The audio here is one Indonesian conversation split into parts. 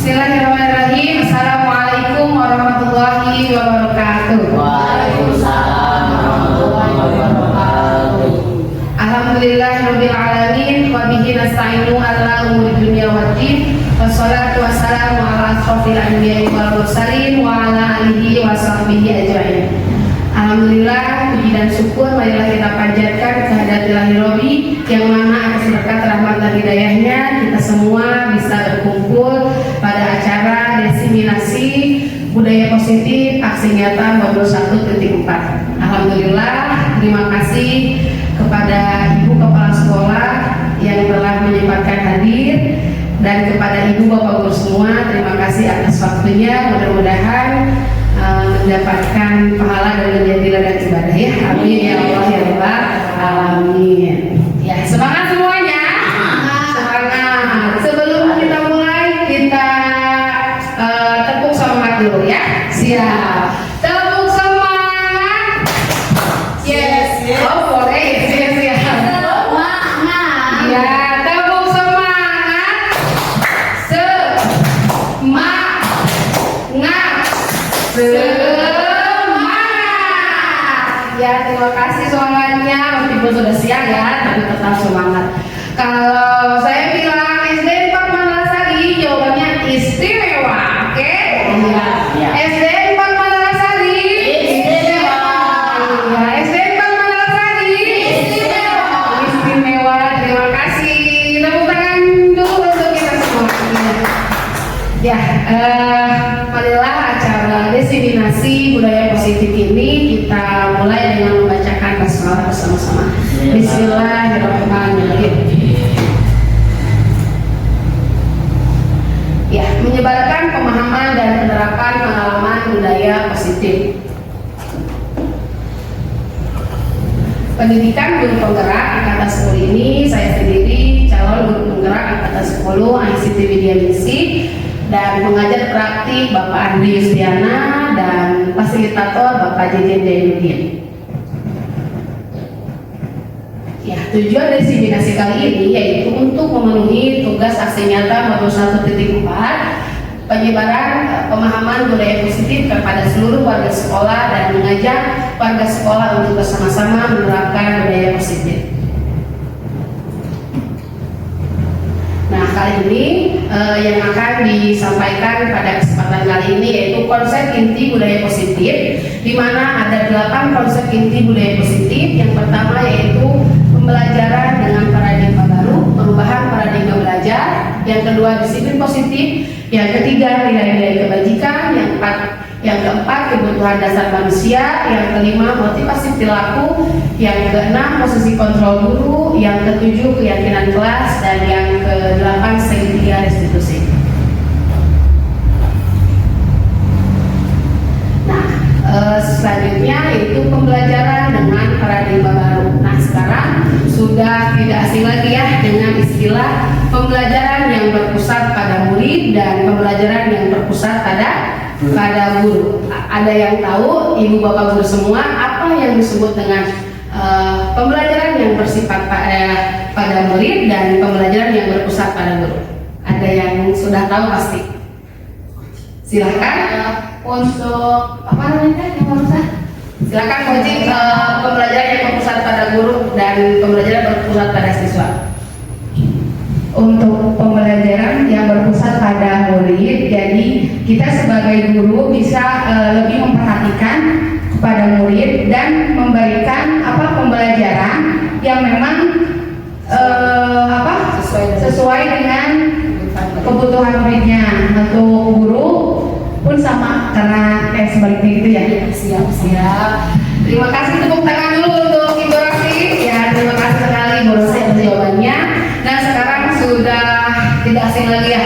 Bismillahirrahmanirrahim. Assalamualaikum warahmatullahi wabarakatuh. Waalaikumsalam warahmatullahi wabarakatuh. Alhamdulillahirabbil alamin wa bihi nasta'inu ala umuri dunya waddin. Wassalatu wassalamu ala asrofil anbiya'i wal mursalin wa ala alihi wa sahbihi ajma'in. Alhamdulillah, puji dan syukur marilah kita panjatkan kehadirat Ilahi Robbi yang mana atas berkat rahmat dan hidayahnya kita semua bisa berkumpul pada acara desiminasi budaya positif aksi nyata Modul 1.4. Alhamdulillah, terima kasih kepada Ibu Kepala Sekolah yang telah menyempatkan hadir, dan kepada Ibu Bapak Guru semua terima kasih atas waktunya. Mudah-mudahan mendapatkan pahala dari jadilah dan ibadah ya. Amin ya Allah ya Rabbal alamin. Ya, semangat semuanya. Semangat. Sebelum kita mulai, kita tepuk semangat dulu ya. Siap. Tepuk semangat. Yes. Oh, boleh. Siap. Semangat. Ya, tepuk semangat. Semangat. Ya, terima kasih semangatnya. Meskipun sudah siang ya, tapi tetap semangat. Kalau saya bilang SD 4 Manalasari, jawabannya istimewa. Oke? Iya. SD 4 Manalasari Istimewa. Ya, SD 4 Manalasari Istimewa. Istimewa. Terima kasih. Tepuk tangan dulu untuk kita semua. Ya, marilah acara desiminasi budaya positif ini kita mulai dengan membacakan basmalah bersama-sama. Bismillahirrahmanirrahim. Ya, menyebarkan pemahaman dan penerapan pengalaman budaya positif. Pendidikan guru penggerak Angkatan 10 ini saya sendiri calon guru penggerak Angkatan 10 ICT Media Misi, dan pengajar praktik Bapak Andri Yustiana dan fasilitator Bapak Jejen Jainuddin. Ya, tujuan desiminasi kali ini yaitu untuk memenuhi tugas aksi nyata Modul 1.4, penyebaran pemahaman budaya positif kepada seluruh warga sekolah dan mengajak warga sekolah untuk bersama-sama menerapkan budaya positif. Nah, kali ini yang akan disampaikan pada kesempatan kali ini yaitu konsep inti budaya positif, di mana ada 8 konsep inti budaya positif. Yang pertama yaitu pembelajaran dengan paradigma baru, perubahan paradigma belajar. Yang kedua disiplin positif. Yang ketiga nilai-nilai kebajikan. Yang keempat kebutuhan dasar manusia. Yang kelima motivasi perilaku. Yang keenam posisi kontrol guru. Yang ketujuh keyakinan kelas. Dan yang kedelapan segitiga restitusi. Nah, selanjutnya yaitu pembelajaran dengan paradigma baru. Nah, sekarang sudah tidak asing lagi ya dengan istilah pembelajaran yang berpusat pada murid dan pembelajaran yang berpusat pada guru. Ada yang tahu, Ibu Bapak Guru semua, apa yang disebut dengan pembelajaran yang bersifat pada murid dan pembelajaran yang berpusat pada guru? Ada yang sudah tahu pasti. Silahkan untuk apa namanya yang barusan? Silakan coaching pembelajaran yang berpusat pada guru dan pembelajaran berpusat pada siswa. Untuk pembelajaran yang berpusat pada murid, jadi kita sebagai guru bisa lebih memperhatikan kepada murid dan memberikan pembelajaran yang memang sesuai dengan kebutuhan muridnya. Untuk guru pun sama, karena sebaliknya gitu ya. Siap. Terima kasih, tepuk tangan dulu untuk Ibu Rosi. Ya, terima kasih sekali Ibu Rosi atas jawabannya. Nah, sekarang sudah tidak asing lagi ya,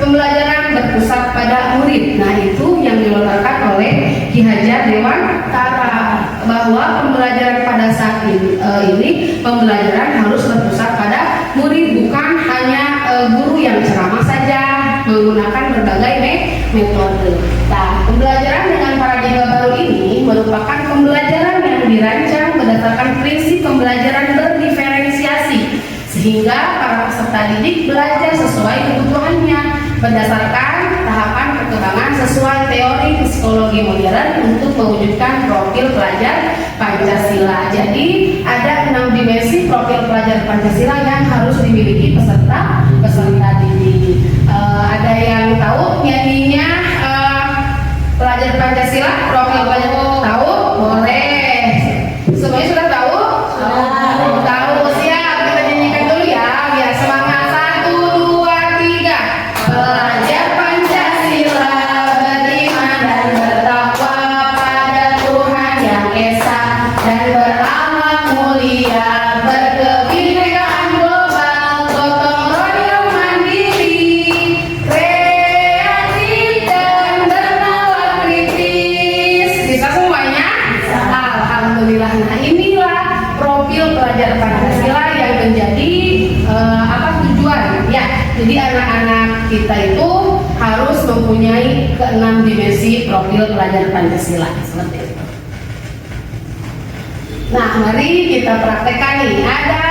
pembelajaran berpusat pada murid. Nah, itu yang dilontarkan oleh Ki Hajar Dewantara, bahwa pembelajaran pada saat ini pembelajaran harus berpusat pada murid, bukan hanya guru yang ceramah saja, menggunakan berbagai metode. Nah, pembelajaran dengan paradigma baru ini merupakan pembelajaran yang dirancang berdasarkan prinsip pembelajaran berdiferensiasi, sehingga para peserta didik belajar sesuai kebutuhannya berdasarkan tahapan perkembangan sesuai teori psikologi modern untuk mewujudkan profil pelajar Pancasila. Jadi ada 6 dimensi profil pelajar Pancasila yang harus dimiliki peserta didik. Ada yang tahu nyanyinya pelajar Pancasila, profil pelajar tahu? Boleh. Semuanya sudah tahu? Tahu, siap. Kita nyanyikan dulu ya, biar semangat. 1, 2, 3. Pelajar Pancasila beriman dan bertakwa pada Tuhan Yang Esa dan beramal mulia, berkebinekaan global, gotong royong mandiri, kreatif dan bernalar kritis. Bisa semuanya? Alhamdulillah. Nah, inilah profil pelajar Pancasila yang menjadi tujuan ya. Jadi anak-anak kita itu harus mempunyai ke-6 dimensi profil pelajar Pancasila seperti itu. Nah, mari kita praktekkan nih. Ada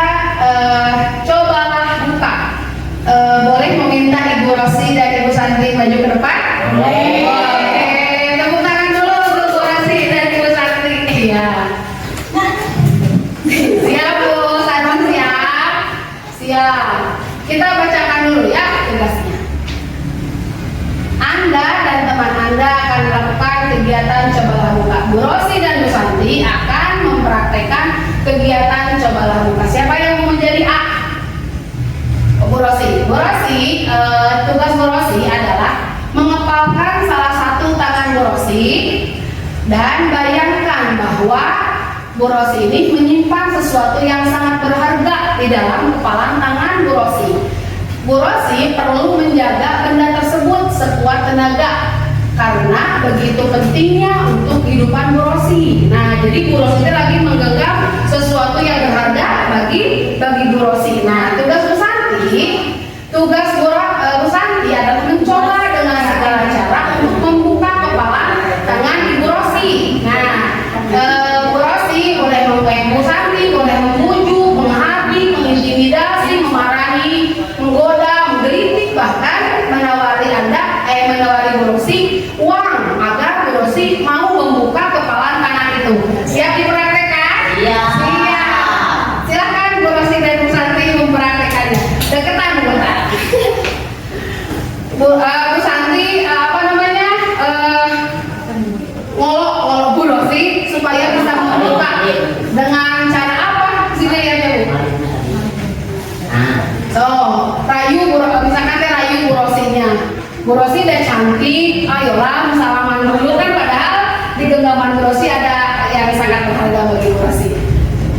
cobalah buka. Boleh meminta Ibu Rosi dan Ibu Santi maju ke depan? Boleh. Oke, tepuk tangan dulu untuk Ibu Rosi dan Ibu Santi. Iya. Siap Bu, Sanon siap? Siap. Kita bacakan dulu ya tugasnya. Anda dan teman Anda akan melakukan kegiatan cobalah buka. Bu Rosi dan Bu Santi akan mempraktekkan kegiatan cobalah buka. Siapa yang mau menjadi A? Bu Rosi. Bu Rosi, tugas Bu Rosi adalah mengepalkan salah satu tangan Bu Rosi dan bayangkan bahwa Bu Rosi ini menyimpan sesuatu yang sangat berharga di dalam kepalan tangan Bu Rosi. Bu Rosi perlu menjaga benda tersebut sekuat tenaga karena begitu pentingnya untuk kehidupan Bu Rosi. Nah, jadi Bu Rosi ini lagi menggenggam sesuatu yang berharga bagi Bu Rosi. Nah, tugas Bu Santi adalah mencoba dengan segala cara untuk membuka kepalan tangan Ibu Rosi. Nah, Bu Rosi boleh membuat Bu Santi, boleh memujuk, menghabi, mengintimidasi, memarahi, menggoda, menggelitik, bahkan menawari Bu Rosi uang agar Bu Rosi mau membuka kepalan tangan itu. Siap dipraktekkan? Iya. Siap. Silakan Bu Rosi dan Bu Santi mempraktekannya. Deketan. Bu Santi ngolok Bu Rosi supaya bisa membuka dengan cara apa? Sini lihat ya Bu. So, rayu misalkan rayu Bu Rosinya. Bu Rosi dan cantik, ayolah salaman dulu kan, padahal di genggaman Bu Rosi ada yang sangat berharga bagi Bu Rosi.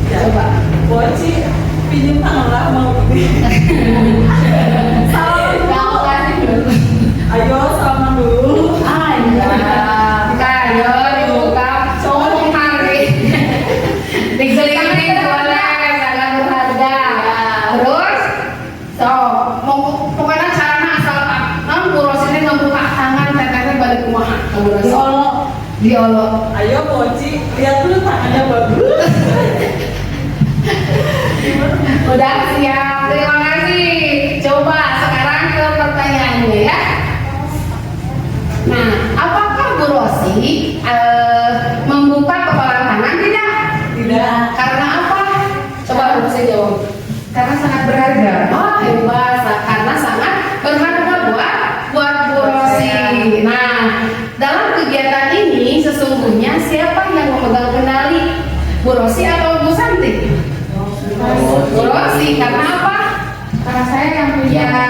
Coba. Boci, pinjam tangan lah mau salam dulu. Ayo salaman dulu. Ayo dibuka. Soalnya hari digelingin boleh, sangat berharga. Terus, pokoknya caranya asal Bu Rosi ini ngebuka tangan tetehnya balik kumaha. Diolok. Ayo Boci, lihat dulu tangannya bagus. Udah siap, terima kasih. Coba sekarang ke pertanyaannya ya. Nah, apakah Bu Rosi membuka kepalan tangan? Tidak. Tidak. Karena apa? Coba Bu Rosi jawab. Karena sangat berharga. Oh hebat, karena sangat berharga buat Bu Rosi. Nah, dalam kegiatan ini sesungguhnya siapa yang memegang kendali? Bu Rosi atau Bu Santi? Bu Rosi, karena apa? Karena saya yang punya apa?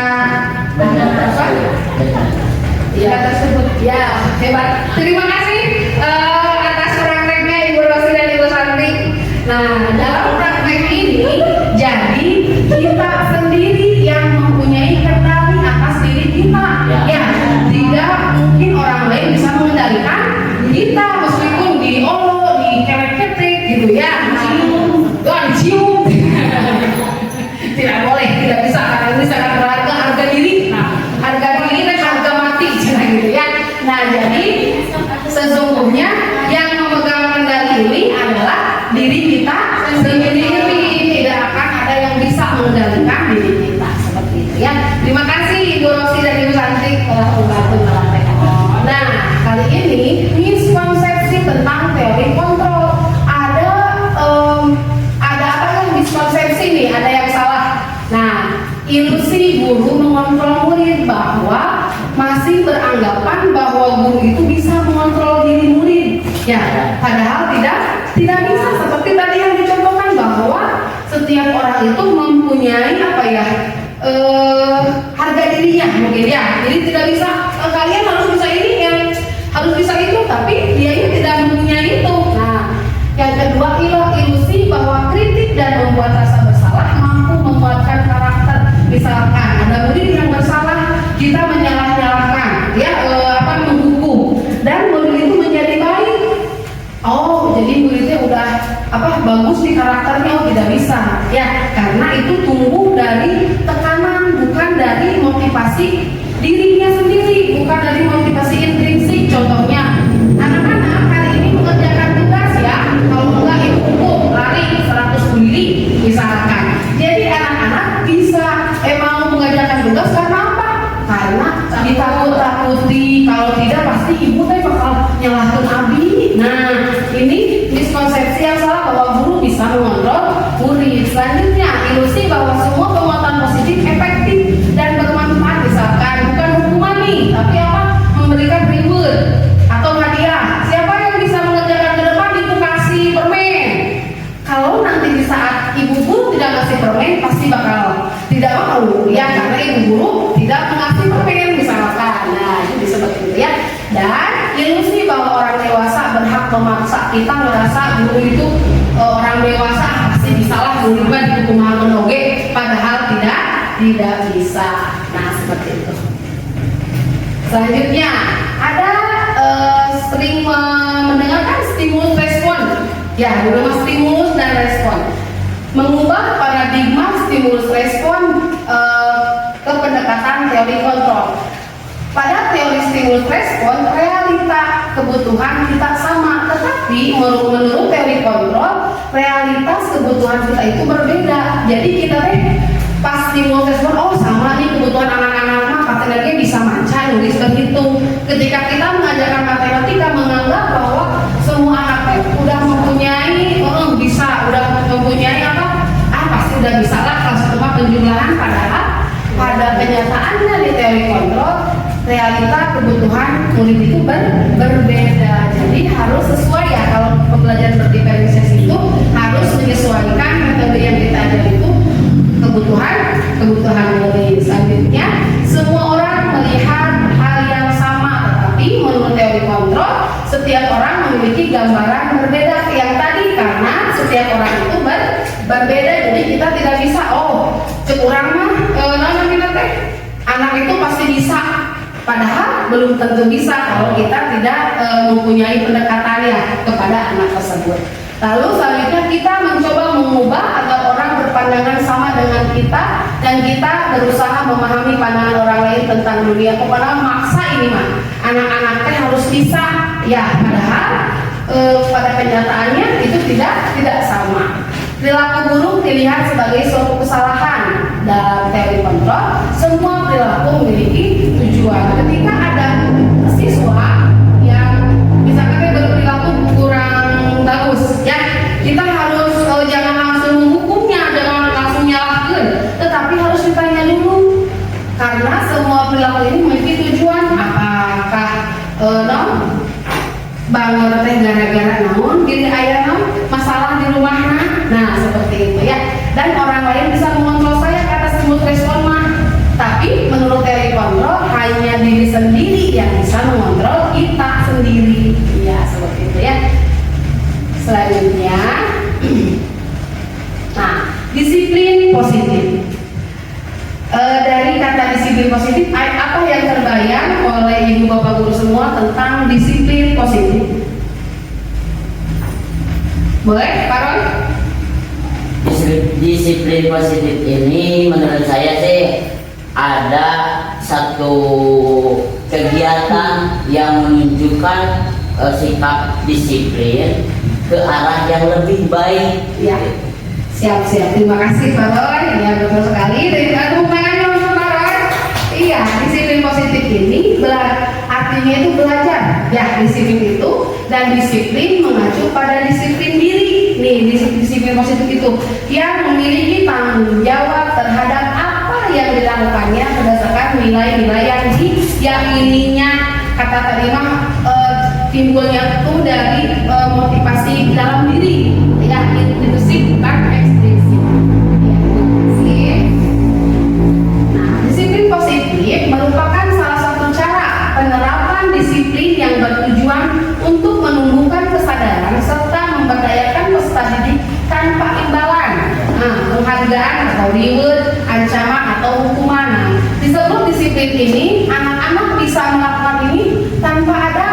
Ya tersebut. Ya, hebat. Terima kasih atas prakteknya Ibu Rosi dan Ibu Santi. Nah, dalam praktek ini jadi kita sendiri yang mempunyai kendali atas diri kita. Ya, tidak mungkin orang lain bisa mengendalikan kita meskipun diolok, dikerek-kerek gitu ya. Dicium. Tidak boleh, tidak bisa karena ini sangat berharga, harga diri. Nah, harga diri dan harga mati gitu ya. Nah, jadi sesungguhnya yang memegang kendali ini adalah diri kita sendiri. Tidak akan ada yang bisa mengendalikan diri kita seperti itu ya. Terima kasih Ibu Rosi dan Ibu Santi. telah membantu melakukan. Nah, kali ini miskonsepsi tentang teori kontrol. Ada apa yang miskonsepsi nih? Ada yang salah. Nah, ilusi guru mengontrol murid, bahwa masih beranggapan bahwa guru itu bisa mengontrol diri murid. Ya, padahal tidak bisa. Seperti tadi yang dicontohkan bahwa setiap orang itu mempunyai apa ya? Harga dirinya mungkin ya. Jadi tidak bisa kalian harus bisa ini yang harus bisa itu, tapi dia ini tidak mempunyai itu. Nah, yang kedua ilusi bahwa kritik dan membuat rasa bersalah mampu menguatkan karakter. Misalkan ada murid yang bersalah, kita menyalah-nyalahkan, ya menghukum, dan murid itu menjadi baik. Oh, jadi muridnya udah bagus di karakternya, oh tidak bisa, ya karena itu tumbuh dari tekanan, bukan dari motivasi dirinya sendiri, bukan dari motivasi intrinsik. Contohnya, anak-anak hari ini mengerjakan tugas ya, kalau enggak ibu hukum, lari 100 bulir misalkan. Jadi anak-anak bisa mau mengerjakan tugas karena apa? Karena ditakut-takuti, kalau tidak pasti ibu teh bakal nyalahkan abi. Nah, ini miskonsepsi yang salah bahwa guru bisa mengontrol murid. Selanjutnya, ilusi bahwa semua penguatan positif efektif dan bermanfaat. Misalkan bukan hukuman nih, tapi memberikan reward atau hadiah. Siapa yang bisa mengerjakan ke depan, ibu kasih permen. Kalau nanti di saat ibu guru tidak ngasih permen, pasti bakal tidak mau, ya karena ibu guru tidak mengasih permen misalkan. Nah, itu disebut itu ya. Dan ilusi bahwa orang dewasa berhak memaksa. Kita merasa guru itu orang dewasa pasti bisa lah guru kan hukum oge, padahal tidak bisa. Nah, seperti itu. Selanjutnya ada sering mendengarkan stimulus respon. Ya, berupa stimulus dan respon. Mengubah paradigma stimulus respon ke pendekatan teori kontrol. Pada teori stimulus respon, realita kebutuhan kita sama, tetapi menurut teori kontrol, realitas kebutuhan kita itu berbeda. Jadi kita pas stimulus respon, oh sama nih kebutuhan anak-anak mah matematika bisa manca, nulis berhitung. Ketika kita mengajarkan matematika, menganggap bahwa semua anak udah mempunyai udah mempunyai pasti udah bisa lah kelas cuma penjumlahan. Padahal pada kenyataannya di teori kontrol, realita kebutuhan murid itu berbeda. Jadi harus sesuai ya, kalau pembelajaran berdiferensiasi itu harus menyesuaikan metode yang kita ajar itu kebutuhan murid. Selanjutnya, semua orang melihat hal yang sama, tetapi menurut teori kontrol setiap orang memiliki gambaran berbeda yang tadi, karena setiap orang itu berbeda. Jadi kita tidak bisa cek orang mah anak itu pasti bisa, padahal belum tentu bisa kalau kita tidak mempunyai pendekatannya kepada anak tersebut. Lalu selanjutnya kita mencoba mengubah agar orang berpandangan sama dengan kita, dan kita berusaha memahami pandangan orang lain tentang dunia. Kepada maksa ini mah anak-anak harus bisa, ya padahal pada kenyataannya itu tidak sama. Perilaku buruk dilihat sebagai suatu kesalahan. Dalam teori kontrol, semua perilaku memiliki tujuan. Ketika ada siswa yang misalkan dia berperilaku kurang bagus, ya kita harus jangan langsung menghukumnya, jangan langsung nyalahkan, tetapi harus ditanya dulu, karena semua perilaku ini memiliki tujuan. Apakah bangun teh gara-gara namun diri ayah masalah di rumahnya. Nah, seperti itu ya. Dan orang lain bisa mengontrol saya kata stimulus respon mah. Tapi menurut teori kontrol hanya diri sendiri yang bisa mengontrol kita sendiri. Ya, seperti itu ya. Selanjutnya, nah, disiplin positif. Dari kata disiplin positif, apa yang terbayang oleh ibu bapak guru semua tentang disiplin positif? Boleh, Pak Roy? Disiplin positif ini menurut saya sih ada satu kegiatan yang menunjukkan sikap disiplin ke arah yang lebih baik. Ya, siap. Terima kasih Pak Roy. Ya, betul sekali. Dari tangan Pak Roy. Iya, disiplin positif ini artinya itu belajar. Ya, disiplin itu, dan disiplin mengacu pada disiplin diri. Nih, disiplin positif itu yang memiliki tanggung jawab terhadap apa yang dilakukannya berdasarkan nilai-nilai yang diyakininya. Kata tadi mah timbulnya itu dari motivasi dalam diri. Ya, intrinsik bukan ekstrinsik. Disiplin positif merupakan salah satu cara penerapan disiplin yang bertujuan untuk menumbuhkan kesadaran serta memberdayakan peserta didik tanpa imbalan, penghargaan atau reward, ancaman atau hukuman. Disebut disiplin ini, anak-anak bisa melakukan ini tanpa ada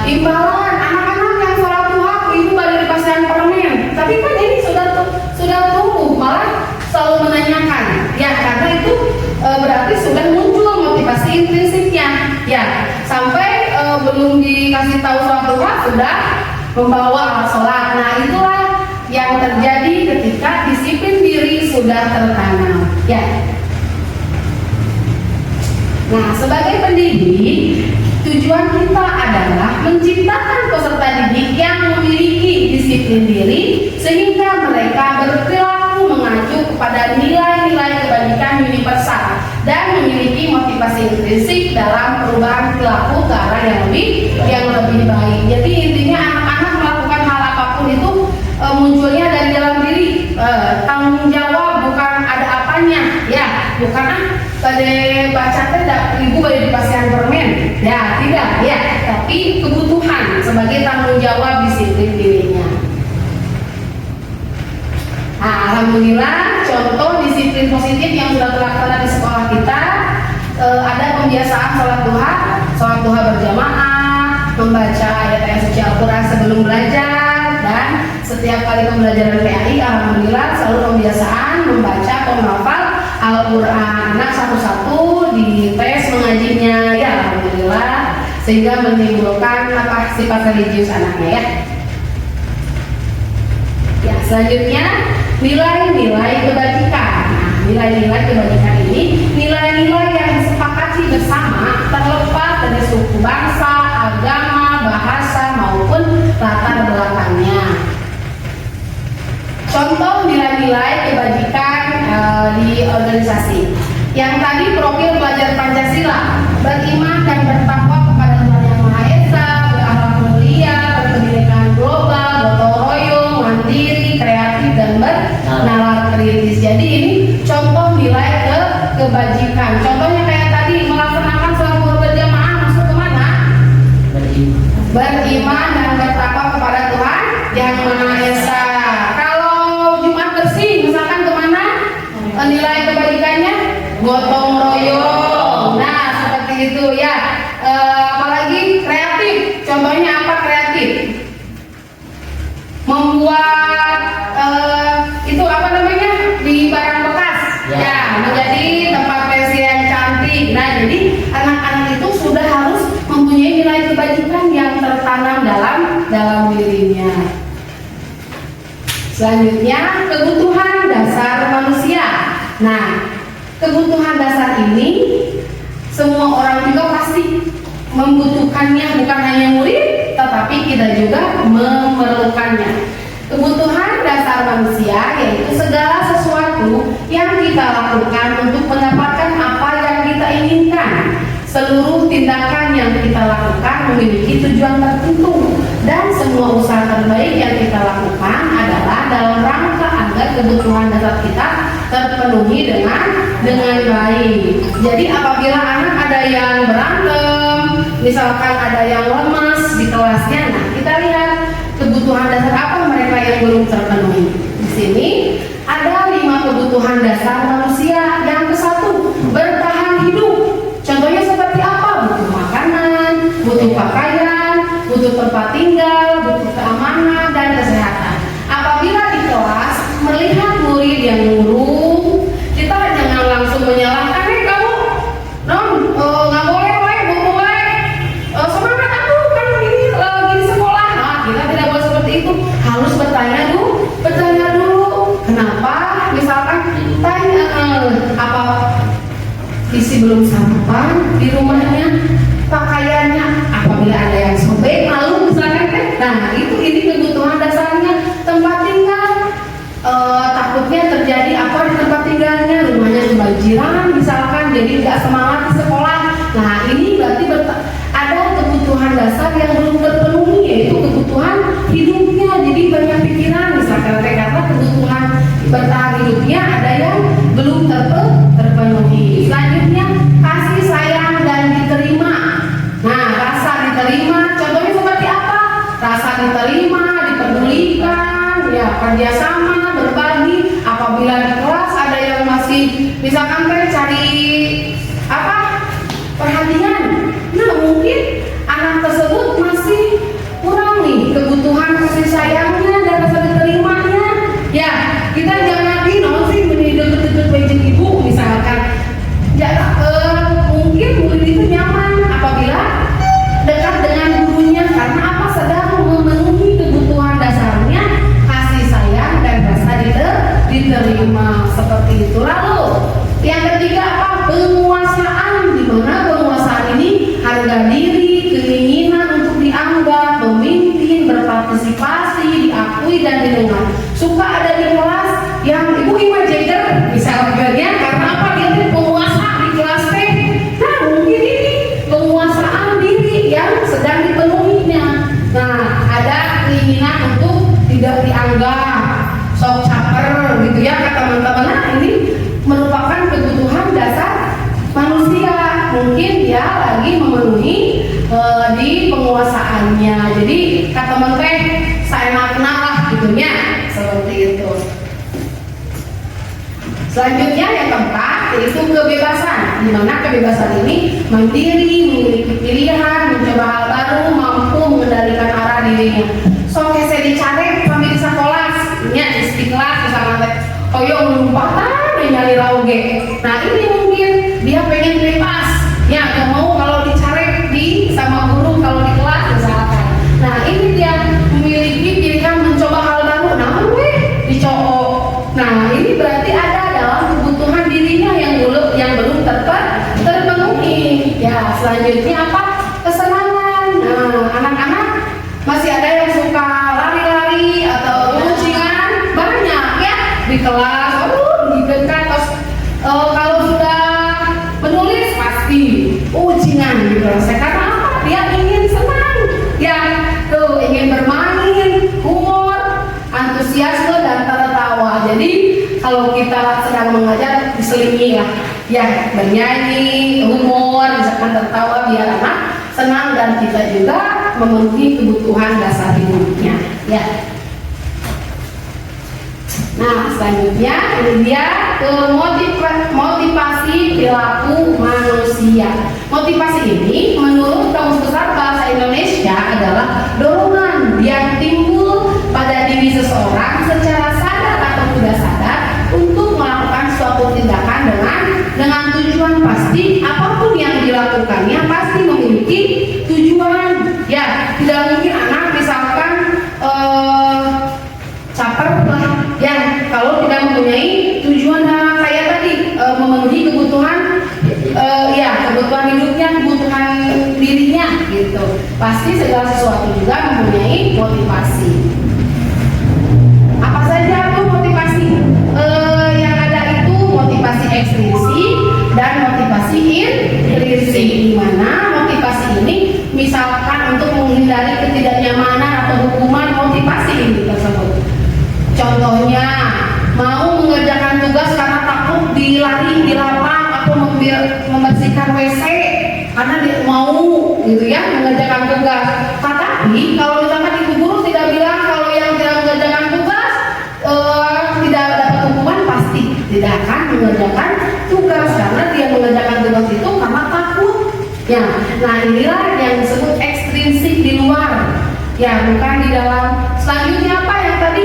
imbalan. Anak-anak yang sholat duha, ibu baru dipasang permen, tapi kan ini sudah tumbuh, malah selalu menanyakan. Ya, karena itu berarti sudah muncul motivasi intrinsiknya. Ya, sampai belum dikasih tahu sholat duha sudah membawa alat sholat. Nah, itulah yang terjadi ketika disiplin diri sudah tertanam. Ya. Nah, sebagai pendidik, tujuan kita adalah menciptakan peserta didik yang memiliki disiplin diri sehingga mereka berperilaku mengacu kepada nilai-nilai kebajikan universal dan memiliki motivasi intrinsik dalam perubahan perilaku ke arah yang lebih baik. Jadi intinya anak-anak melakukan hal apapun itu munculnya dari dalam diri, tanggung jawab, bukan ada apanya. Ya, bukan pada baca tidak ibu boleh dipasang permen. Ya, tidak, ya, tapi kebutuhan sebagai tanggung jawab disiplin dirinya. Nah, alhamdulillah contoh disiplin positif yang sudah terlaksana di sekolah kita, ada pembiasaan sholat duha berjamaah, membaca ayat-ayat suci Al-Quran sebelum belajar, dan setiap kali pembelajaran PAI alhamdulillah selalu pembiasaan membaca atau menghafal Al-Quran. Anak satu-satu dites mengajinya, ya alhamdulillah, sehingga menimbulkan sifat religius anaknya ya. Ya, selanjutnya nilai-nilai kebajikan. Nah, nilai-nilai kebajikan ini nilai-nilai yang disepakati bersama terlepas dari suku bangsa, agama, bahasa maupun latar belakangnya. Contoh nilai-nilai kebajikan di organisasi. Yang tadi profil pelajar Pancasila, beriman dan bertakwa kepada Tuhan Yang Maha Esa, berakhlak mulia, berkebinekaan global, gotong royong, mandiri, kreatif dan bernalar kritis. Jadi ini contoh nilai kebajikan. Contohnya kayak tadi melaksanakan sholat duha berjamaah masuk kemana? Beriman dan bertakwa kepada Tuhan Yang Maha Esa. Nilai kebajikannya gotong royong. Nah, seperti itu ya. Apalagi kreatif. Contohnya apa kreatif? Membuat itu apa namanya di barang bekas. Ya, menjadi tempat pensil yang cantik. Nah, jadi anak-anak itu sudah harus mempunyai nilai kebajikan yang tertanam dalam dirinya. Selanjutnya, kebutuhan dasar manusia. Nah, kebutuhan dasar ini semua orang juga pasti membutuhkannya, bukan hanya murid, tetapi kita juga memerlukannya. Kebutuhan dasar manusia yaitu segala sesuatu yang kita lakukan untuk mendapatkan apa yang kita inginkan. Seluruh tindakan yang kita lakukan memiliki tujuan tertentu, dan semua usaha terbaik yang kita lakukan adalah dalam rangka agar kebutuhan dasar kita terpenuhi dengan baik. Jadi apabila anak ada yang berantem, misalkan ada yang lemas di kelasnya, nah kita lihat kebutuhan dasar apa mereka yang belum terpenuhi. Di sini ada 5 kebutuhan dasar manusia. Yang ke-1, bertahan hidup. Contohnya seperti apa? Butuh makanan, butuh pakaian, butuh tempat tinggal, butuh keamanan dan kesehatan. Apabila di kelas melihat murid yang murung, kita jangan langsung menyalahkan, kamu nggak boleh, semangat aku kan ini lagi di sekolah. Nah, kita tidak boleh seperti itu. Harus bertanya dulu. Kenapa? Misalkan tanya apa isi belum sama. nggak semangat di sekolah. Nah ini berarti ada kebutuhan dasar yang belum terpenuhi, yaitu kebutuhan hidupnya. Jadi banyak pikiran, misalkan karena kebutuhan bertahan hidupnya ada yang belum terpenuhi. Selanjutnya kasih sayang dan diterima. Nah rasa diterima contohnya seperti apa? Rasa diterima, dipedulikan, ya kerjasama, berbagi. Apabila di kelas ada yang masih misalkan cari apa perhatian, nah mungkin anak tersebut masih kurang nih kebutuhan kasih sayangnya dan rasa diterimanya. Ya kita jangan sih deket-deket wajah ibu misalkan. Ya mungkin murid itu nyaman apabila dekat dengan gurunya karena apa? Sedang memenuhi kebutuhan dasarnya kasih sayang dan rasa diterima seperti itu. Lalu yang ketiga apa? Penguasaan, di mana penguasaan ini harga diri, keinginan untuk dianggap, memimpin, berpartisipasi, diakui dan didengar. Suka ada di kelas yang ibu imajiner misalnya karena apa? Dia itu penguasa di kelas teh. Nah mungkin ini penguasaan diri yang sedang dipenuhinya. Nah ada keinginan untuk tidak dianggap, sok caper gitu ya kata teman-teman. Nah ini merupakan kebutuhan dasar manusia. Mungkin dia lagi memenuhi di penguasaannya. Jadi kata teman teh saya makna lah gitunya seperti itu. Selanjutnya yang keempat yaitu kebebasan, di mana kebebasan ini mandiri, memiliki pilihan, mencoba hal baru, mampu mengendalikan arah dirinya. So saya dicari sambil di sekolah, nya istiqlal misalnya koyo melumpatan nyari lauge. Nah ini mungkin dia pengen bebas, ya nggak mau kalau dicari di sama guru kalau di kelas misalkan. Nah ini dia memiliki pilihan mencoba hal baru, nah dicocok. Nah ini berarti ada dalam kebutuhan dirinya yang belum terpenuhi. Ya selanjutnya apa? Kesenangan. Nah anak-anak masih ada yang suka lari-lari atau ujian banyak ya di kelas. Dekat terus kalau sudah menulis pasti ujian di kelas. Karena apa? Dia ingin senang, ya tuh ingin bermain, humor, antusiasme dan tertawa. Jadi kalau kita sedang mengajar diselingi lah, ya bernyanyi, humor, misalkan tertawa biar anak senang dan kita juga memenuhi kebutuhan dasar hidupnya. Ya. Nah selanjutnya ini dia motivasi perilaku manusia. Motivasi ini menurut Kamus Besar Bahasa Indonesia adalah dorongan yang timbul pada diri seseorang secara sadar atau tidak sadar untuk melakukan suatu tindakan dengan tujuan pasti. Apapun yang dilakukannya pasti memiliki tujuan. Ya tidak mungkin anak misalkan caper lah ya kalau tidak mempunyai tujuan. Kayak tadi memenuhi kebutuhan kebutuhan hidupnya, kebutuhan dirinya gitu. Pasti segala sesuatu juga mempunyai motivasi. Apa saja itu motivasi? Yang ada itu motivasi ekstrinsik dan motivasi intrinsik. Di mana motivasi ini misalkan untuk menghindari ketidaknyamanan atau hukuman, motivasi ini tersebut. Contohnya mau mengerjakan tugas karena takut dilari di lapang atau membersihkan WC karena dia mau gitu ya mengerjakan tugas. Tetapi kalau misalkan ibu guru tidak bilang kalau yang tidak mengerjakan tugas tidak dapat hukuman, pasti tidak akan mengerjakan tugas karena dia mengerjakan tugas itu karena takut. Ya, nah inilah yang disebut ekstrinsik di luar. Ya, bukan di dalam. Selanjutnya apa yang tadi?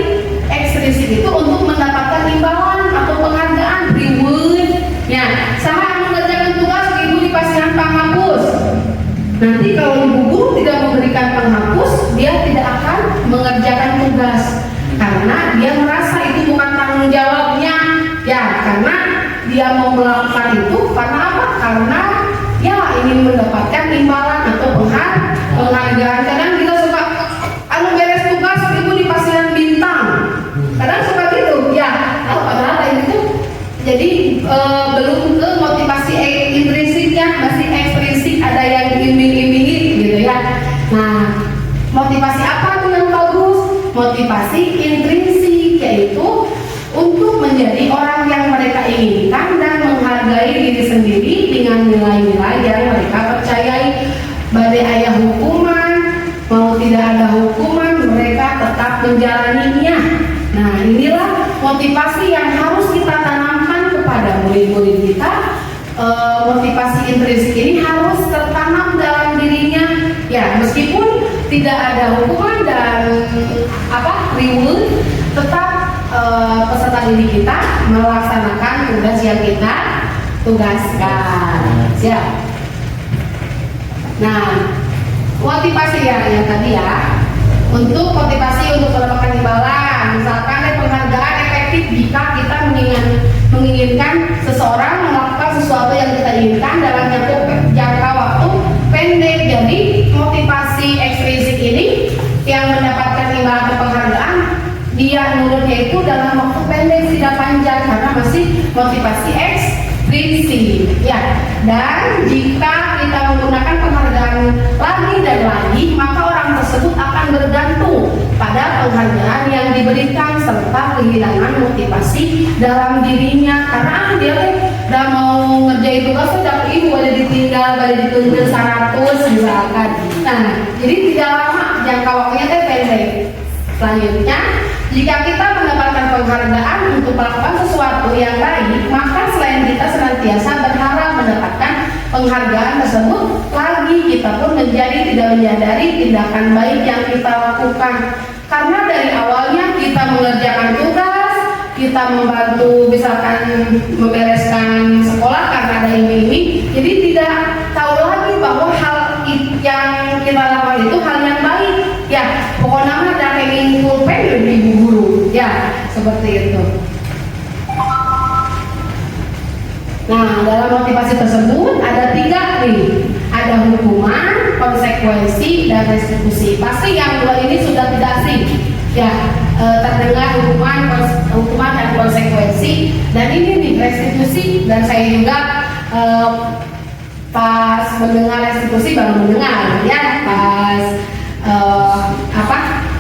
Ekstrinsik itu untuk mendapatkan imbalan atau penghargaan, reward. Ya, sama mengerjakan tugas ibu dipasihkan penghapus. Nanti kalau ibu guru tidak memberikan penghapus, dia tidak akan mengerjakan tugas karena dia merasa itu bukan tanggung jawabnya. Ya, karena dia mau melakukan itu karena apa? Karena ya ingin mendapatkan imbalan atau penghargaan. Kadang kita suka beres tugas ibu dipasihkan bintang. Kadang suka gitu, ya. Padahal itu jadi belum ke motivasi intrinsik iming-imingi gitu ya. Nah, motivasi apa tuh yang bagus? Motivasi intrinsik, yaitu untuk menjadi orang yang mereka inginkan dan menghargai diri sendiri dengan nilai-nilai yang mereka percayai. Badai ayah hukuman, mau tidak ada hukuman, mereka tetap menjalaninya. Nah, inilah motivasi yang harus kita tanamkan kepada murid-murid kita. Motivasi intrinsik ini harus tertanam dalam dirinya. Ya, meskipun tidak ada hukuman dan reward, tetap peserta didik kita melaksanakan tugas yang kita tugaskan. Siap. Nah, motivasi yang tadi ya, untuk motivasi untuk mendapatkan imbalan, misalkan ada penghargaan efektif jika kita menginginkan seseorang melakukan sesuatu yang kita inginkan dalam jangka waktu pendek. Jadi motivasi ekstrinsik ini yang mendapatkan imbalan atau penghargaan, dia nurutnya itu dalam waktu pendek, tidak panjang, karena masih motivasi ekstrinsik ya. Dan jika kita menggunakan penghargaan lagi dan lagi, maka orang tersebut akan bergantung pada penghargaan yang diberikan serta kehilangan motivasi dalam dirinya, karena dia udah mau ngerjain tugas udah ibu ada ditinggal, ada dituntut 100 misalkan. Nah, jadi tidak lama, jangka waktunya pendek. Selanjutnya, jika kita mendapatkan penghargaan untuk melakukan sesuatu yang baik, maka selain kita senantiasa berharap mendapatkan penghargaan tersebut lagi, kita pun tidak menyadari tindakan baik yang kita lakukan. Karena dari awalnya kita mengerjakan tugas, kita membantu misalkan membereskan sekolah karena ada iming-iming, jadi tidak tahu lagi bahwa hal yang kita lakukan itu hal yang baik. Ya, pokoknya mah ada hanging pulpen dari ibu guru. Ya, seperti itu. Nah, dalam motivasi tersebut ada 3 nih. Ada hukuman, konsekuensi, dan restitusi. Pasti yang 2 ini sudah tidak asing. Ya, terdengar hukuman dan konsekuensi. Dan ini nih restitusi, dan saya juga pas mendengar restitusi baru mendengar ya pas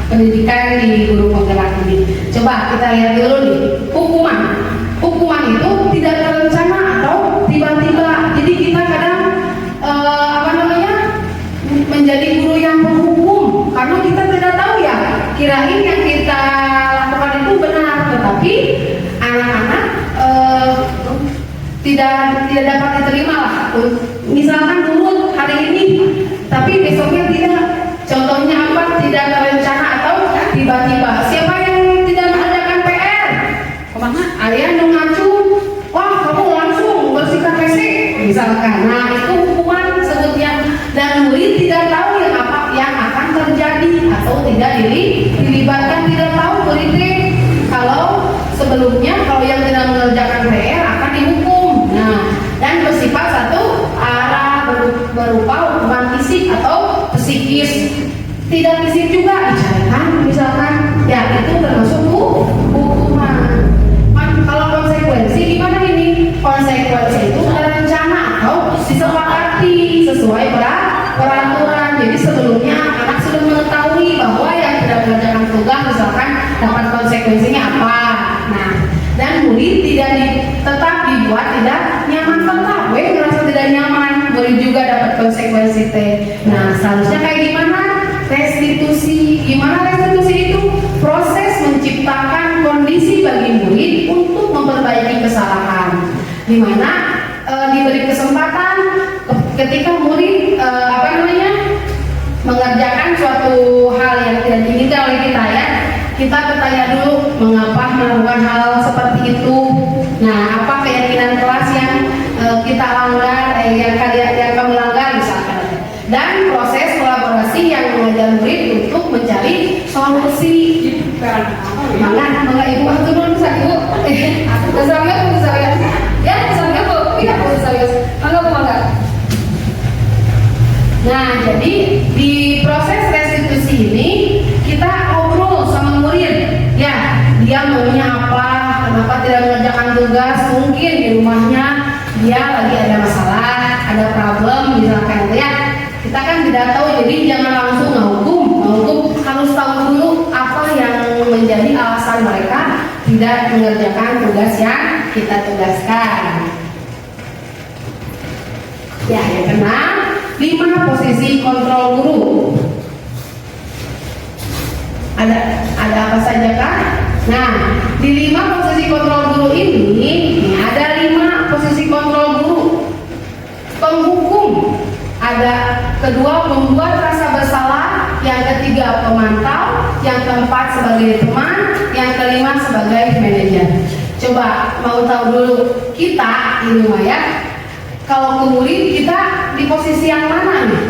pendidikan di guru penggerak ini. Coba kita lihat dulu nih hukuman itu tidak terencana atau tiba-tiba. Jadi kita kadang menjadi guru yang menghukum karena kita tidak tahu ya, kirain yang kita lakukan itu benar, tetapi anak-anak tidak dapat diterima lah. Misalkan dulu hari ini tapi besoknya tidak. Contohnya apa? Tidak terencana atau tiba-tiba. Siapa yang tidak mengerjakan PR? Kemana? Ayah ngacu. Wah, kamu langsung bersihkan WC misalkan. Nah, itu hukuman sebutnya. Dan murid tidak tahu yang akan terjadi atau tidak dilibatkan, tidak tahu murid kalau sebelumnya kalau yang tidak mengerjakan PR akan dihukum. Nah, dan bersifat satu arah berupa hukuman fisik atau psikis. Tidak fisik juga dicarikan misalkan, ya itu termasuk hukuman. Kalau konsekuensi gimana ini? Konsekuensi itu rencana atau disepakati sesuai peraturan. Jadi sebelumnya anak sudah mengetahui bahwa yang tidak mengerjakan tugas misalkan dapat konsekuensinya apa. Nah, dan murid tetap dibuat tidak nyaman, tetap merasa tidak nyaman, murid juga dapat konsekuensi Nah, seharusnya kayak gimana? Restitusi. Gimana restitusi itu? Proses menciptakan kondisi bagi murid untuk memperbaiki kesalahan, di mana diberi kesempatan ketika murid mengerjakan suatu hal yang tidak diinginkan oleh kita ya. Kita bertanya dulu mengapa melakukan hal seperti itu. Nah, apa keyakinan kelas yang kita langgar, yang kamu langgar misalkan. Dan proses kolaborasi yang mengajar murid untuk mencari solusi. Mangga ibu aku dulu bisa ibu. Bisa ya, bisa bu. Iya, bisa. Mangga. Nah, jadi di proses restitusi ini kita ngobrol sama murid. Ya, dia maunya apa? Kenapa tidak mengerjakan tugas? Mungkin di rumahnya dia lagi ada masalah, ada problem misalkan ya. kita kan tidak tahu, jadi jangan langsung menghukum. Harus tahu dulu apa yang menjadi alasan mereka tidak mengerjakan tugas yang kita tugaskan. Ya, yang keenam, 5 posisi kontrol guru. Ada apa saja kan? Nah, di 5 posisi kontrol guru ini ada 5 posisi kontrol guru. Penghukum, ada kedua membuat rasa bersalah, yang ketiga pemantau, yang keempat sebagai teman, yang kelima sebagai manajer. Coba mau tahu dulu kita ini ya, kalau ke murid kita di posisi yang mana nih?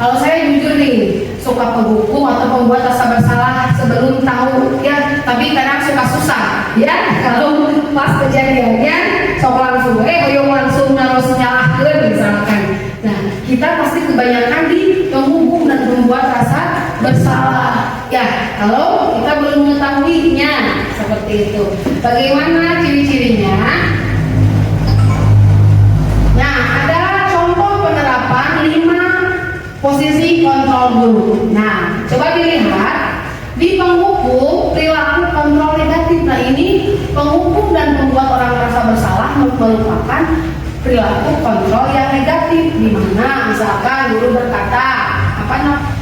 Kalau saya jujur nih, suka penghukum atau membuat rasa bersalah sebelum tahu ya, tapi kadang suka susah ya. Kalau pas kejadiannya sok langsung langsung harus nyalahkan misalkan. Nah, kita pasti kebanyakan di menghukum dan membuat rasa bersalah ya, kalau kita belum mengetahuinya seperti itu. Bagaimana ciri-cirinya? Nah, ada contoh penerapan 5 posisi kontrol guru. Nah, coba dilihat di penghukum perilaku kontrol negatif. Nah, ini penghukum dan membuat orang merasa bersalah merupakan perilaku kontrol yang negatif, di mana misalkan guru berkata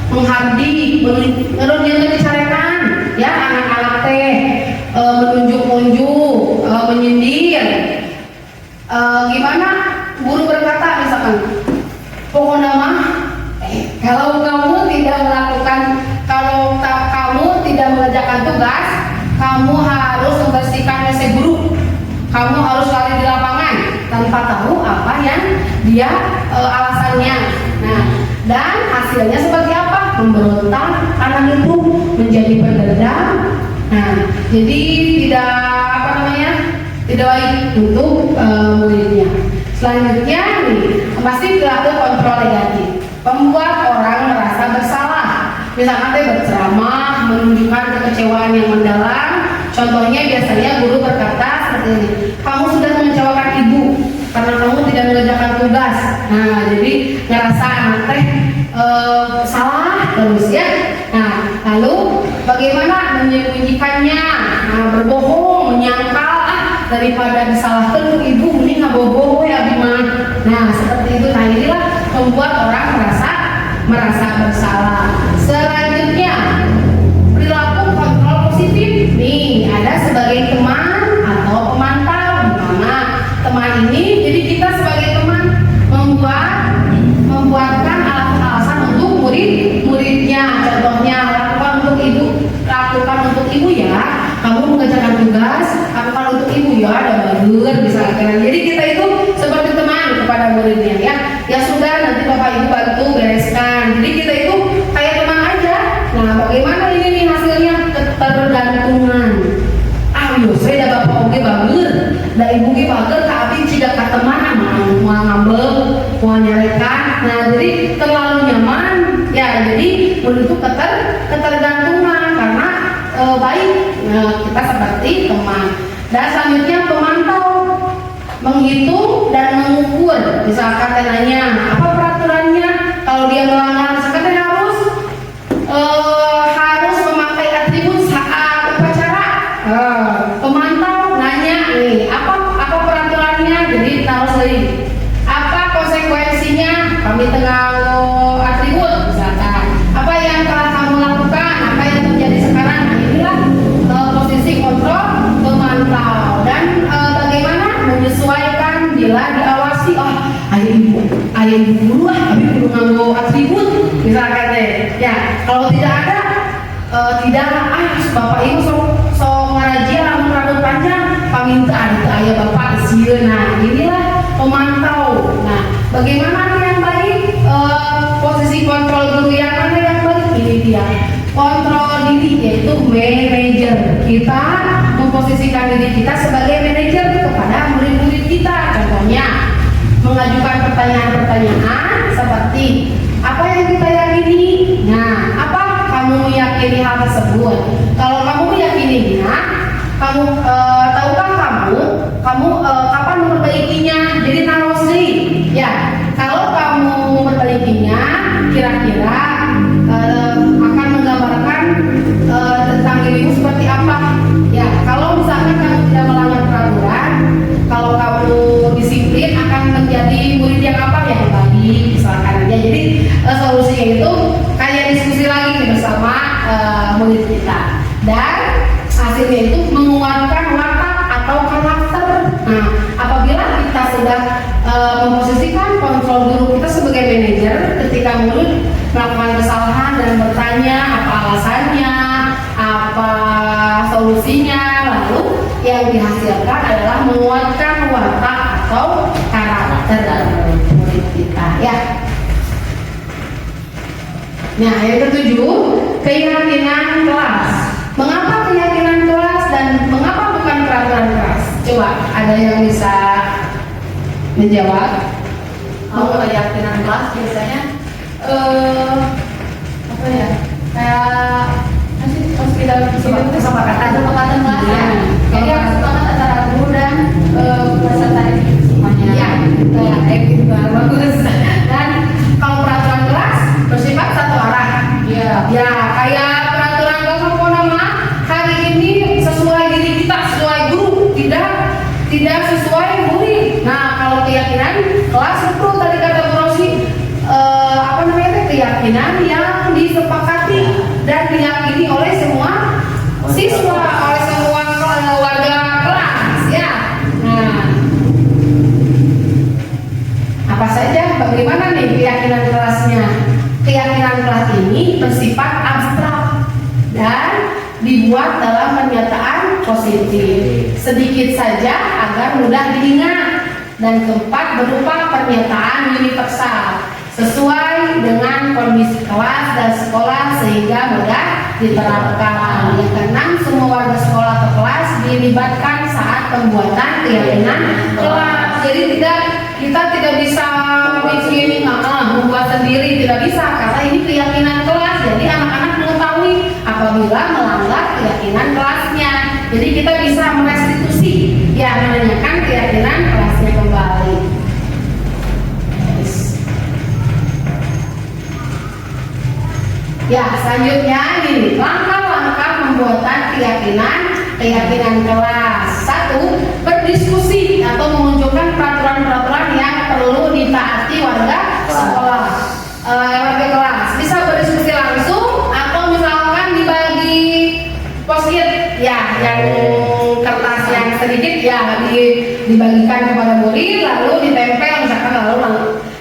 menghardik, menurut yang dibicarakan ya anak-anak teh menunjuk-nunjuk, menyindir. Gimana guru berkata misalkan, pokoknya mah kalau kamu tidak mengerjakan tugas, kamu harus membersihkan WC guru, kamu harus lari di lapangan tanpa tahu apa yang dia alasannya. Nah, dan hasilnya seperti apa? Memberontak, anak itu menjadi pendendam. Nah, jadi tidak baik untuk muridnya. Selanjutnya nih, pasti perilaku kontrol negatif, membuat orang merasa bersalah. Misalkan dia berceramah, menunjukkan kekecewaan yang mendalam. Contohnya biasanya guru berkata seperti ini, kamu sudah mengecewakan ibu karena kamu tidak mengerjakan tugas. Nah, jadi ngerasa anak teh salah terus ya. Nah, lalu bagaimana menyembunyikannya? Nah, berbohong, menyangkal, daripada disalahkan ibu mending ngabogoh ya Bima. Nah, seperti itu. Nah, inilah membuat orang merasa bersalah. Selanjutnya, perilaku kontrol positif. Nih, ada sebagai teman atau pemantau. Dimana teman ini, jadi kita sebagai teman membuatkan alasan-alasan untuk murid-muridnya. Contohnya, lakukan untuk ibu ya. Kamu mengerjakan tugas, lakukan untuk ibu ya. Ada bagus misalkan. Jadi kita itu seperti teman kepada muridnya ya. Ya sudah, nanti bapak ibu bantu bereskan. Jadi kita itu kayak teman aja. Nah, bagaimana ini nih hasilnya? Ketergantungan. Ayo, saya ada bapak oke bagus, ada ibu oke bagus, tapi tidak ke teman mau ngambek, mau nyarekan. Nah, jadi terlalu nyaman. Ya, jadi murid itu ketergantungan karena baik. Nah, kita seperti teman. Dan selanjutnya pemantau, menghitung dan mengukur. Misalkan nanya apa peraturannya, kalau dia melanggar misalkan dia harus memakai atribut saat upacara. Pemantau nanya nih apa peraturannya, jadi harus lagi apa konsekuensinya kami tengah atribut misalkan, apa yang telah kamu lakukan, apa yang terjadi sekarang. Nah, inilah posisi kontrol pemantau. Dan bagaimana menyesuaikan bila diawasi, ayah ibu dulu tapi perlu nganggo atribut misalkan deh ya. Kalau tidak ada bapak ibu so ngarajia rambut panjang paminta ada ayah bapak sieun. Nah, inilah pemantau. Nah, bagaimana yang baik? Posisi kontrol guru yang mana yang baik? Ini dia kontrol diri, yaitu manajer. Kita memposisikan diri kita sebagai manajer kepada murid-murid kita. Contohnya mengajukan pertanyaan-pertanyaan seperti apa yang kita yakini. Nah, apa kamu meyakini hal tersebut? Kalau kamu meyakininya, tahukah kamu kapan memperbaikinya? Jadi narosli ya. Kalau kamu memperbaikinya, kira-kira akan menggambarkan tentang dirimu seperti apa. Ya, kalau misalkan kamu tidak melanggar peraturan, kalau kamu disiplin akan menjadi murid yang apa, yang baik misalkan. Ya, jadi solusinya itu kayak diskusi lagi nih bersama murid kita, dan hasilnya itu menguatkan watak atau karakter. Nah, apabila kita sudah memposisikan kontrol guru kita sebagai manajer, ketika murid melakukan kesalahan dan bertanya apa alasannya, apa solusinya, lalu yang dihasilkan adalah menguatkan watak atau karakter murid kita. Ya. Nah, yang ketujuh, keyakinan kelas. Mengapa keyakinan kelas dan mengapa bukan peraturan kelas? Coba ada yang bisa menjawab? Kalau keyakinan kelas biasanya Apa ya? Kayak masih pas kita kesepakatan kelas ya. Jadi harus sepakat antara guru dan peserta semuanya. Iya, gitu, bagus. Dan kalau peraturan kelas bersifat satu arah. Iya. Ya, kayak peraturan kelas apa nama? Hari ini sesuai diri kita, sesuai guru, tidak sesuai murid. Nah, kalau keyakinan kelas itu tadi kata Bu Rosi, keyakinan yang disepakati dan diyakini oleh semua siswa, oleh semua warga kelas, ya. Nah, apa saja, bagaimana nih keyakinan kelasnya? Keyakinan kelas ini bersifat abstrak dan dibuat dalam pernyataan positif, sedikit saja agar mudah diingat, dan keempat berupa pernyataan universal sesuai dengan kondisi kelas dan sekolah sehingga mudah diterapkan. Yang keenam, semua warga sekolah atau kelas dilibatkan saat pembuatan keyakinan kelas. Jadi kita tidak bisa bikin membuat sendiri, tidak bisa, karena ini keyakinan kelas. Jadi anak-anak mengetahui apabila melanggar keyakinan kelasnya. Jadi kita bisa merestitusi, ya, menanyakan keyakinan kelasnya kembali. Ya, selanjutnya ini langkah-langkah pembuatan keyakinan kelas. 1. Berdiskusi atau menunjukkan peraturan-peraturan yang perlu ditaati warga sekolah, warga kelas. Bisa berdiskusi langsung atau misalkan dibagi post-it, ya, yang kertas yang sedikit, ya, dibagikan kepada murid lalu ditempel misalkan, lalu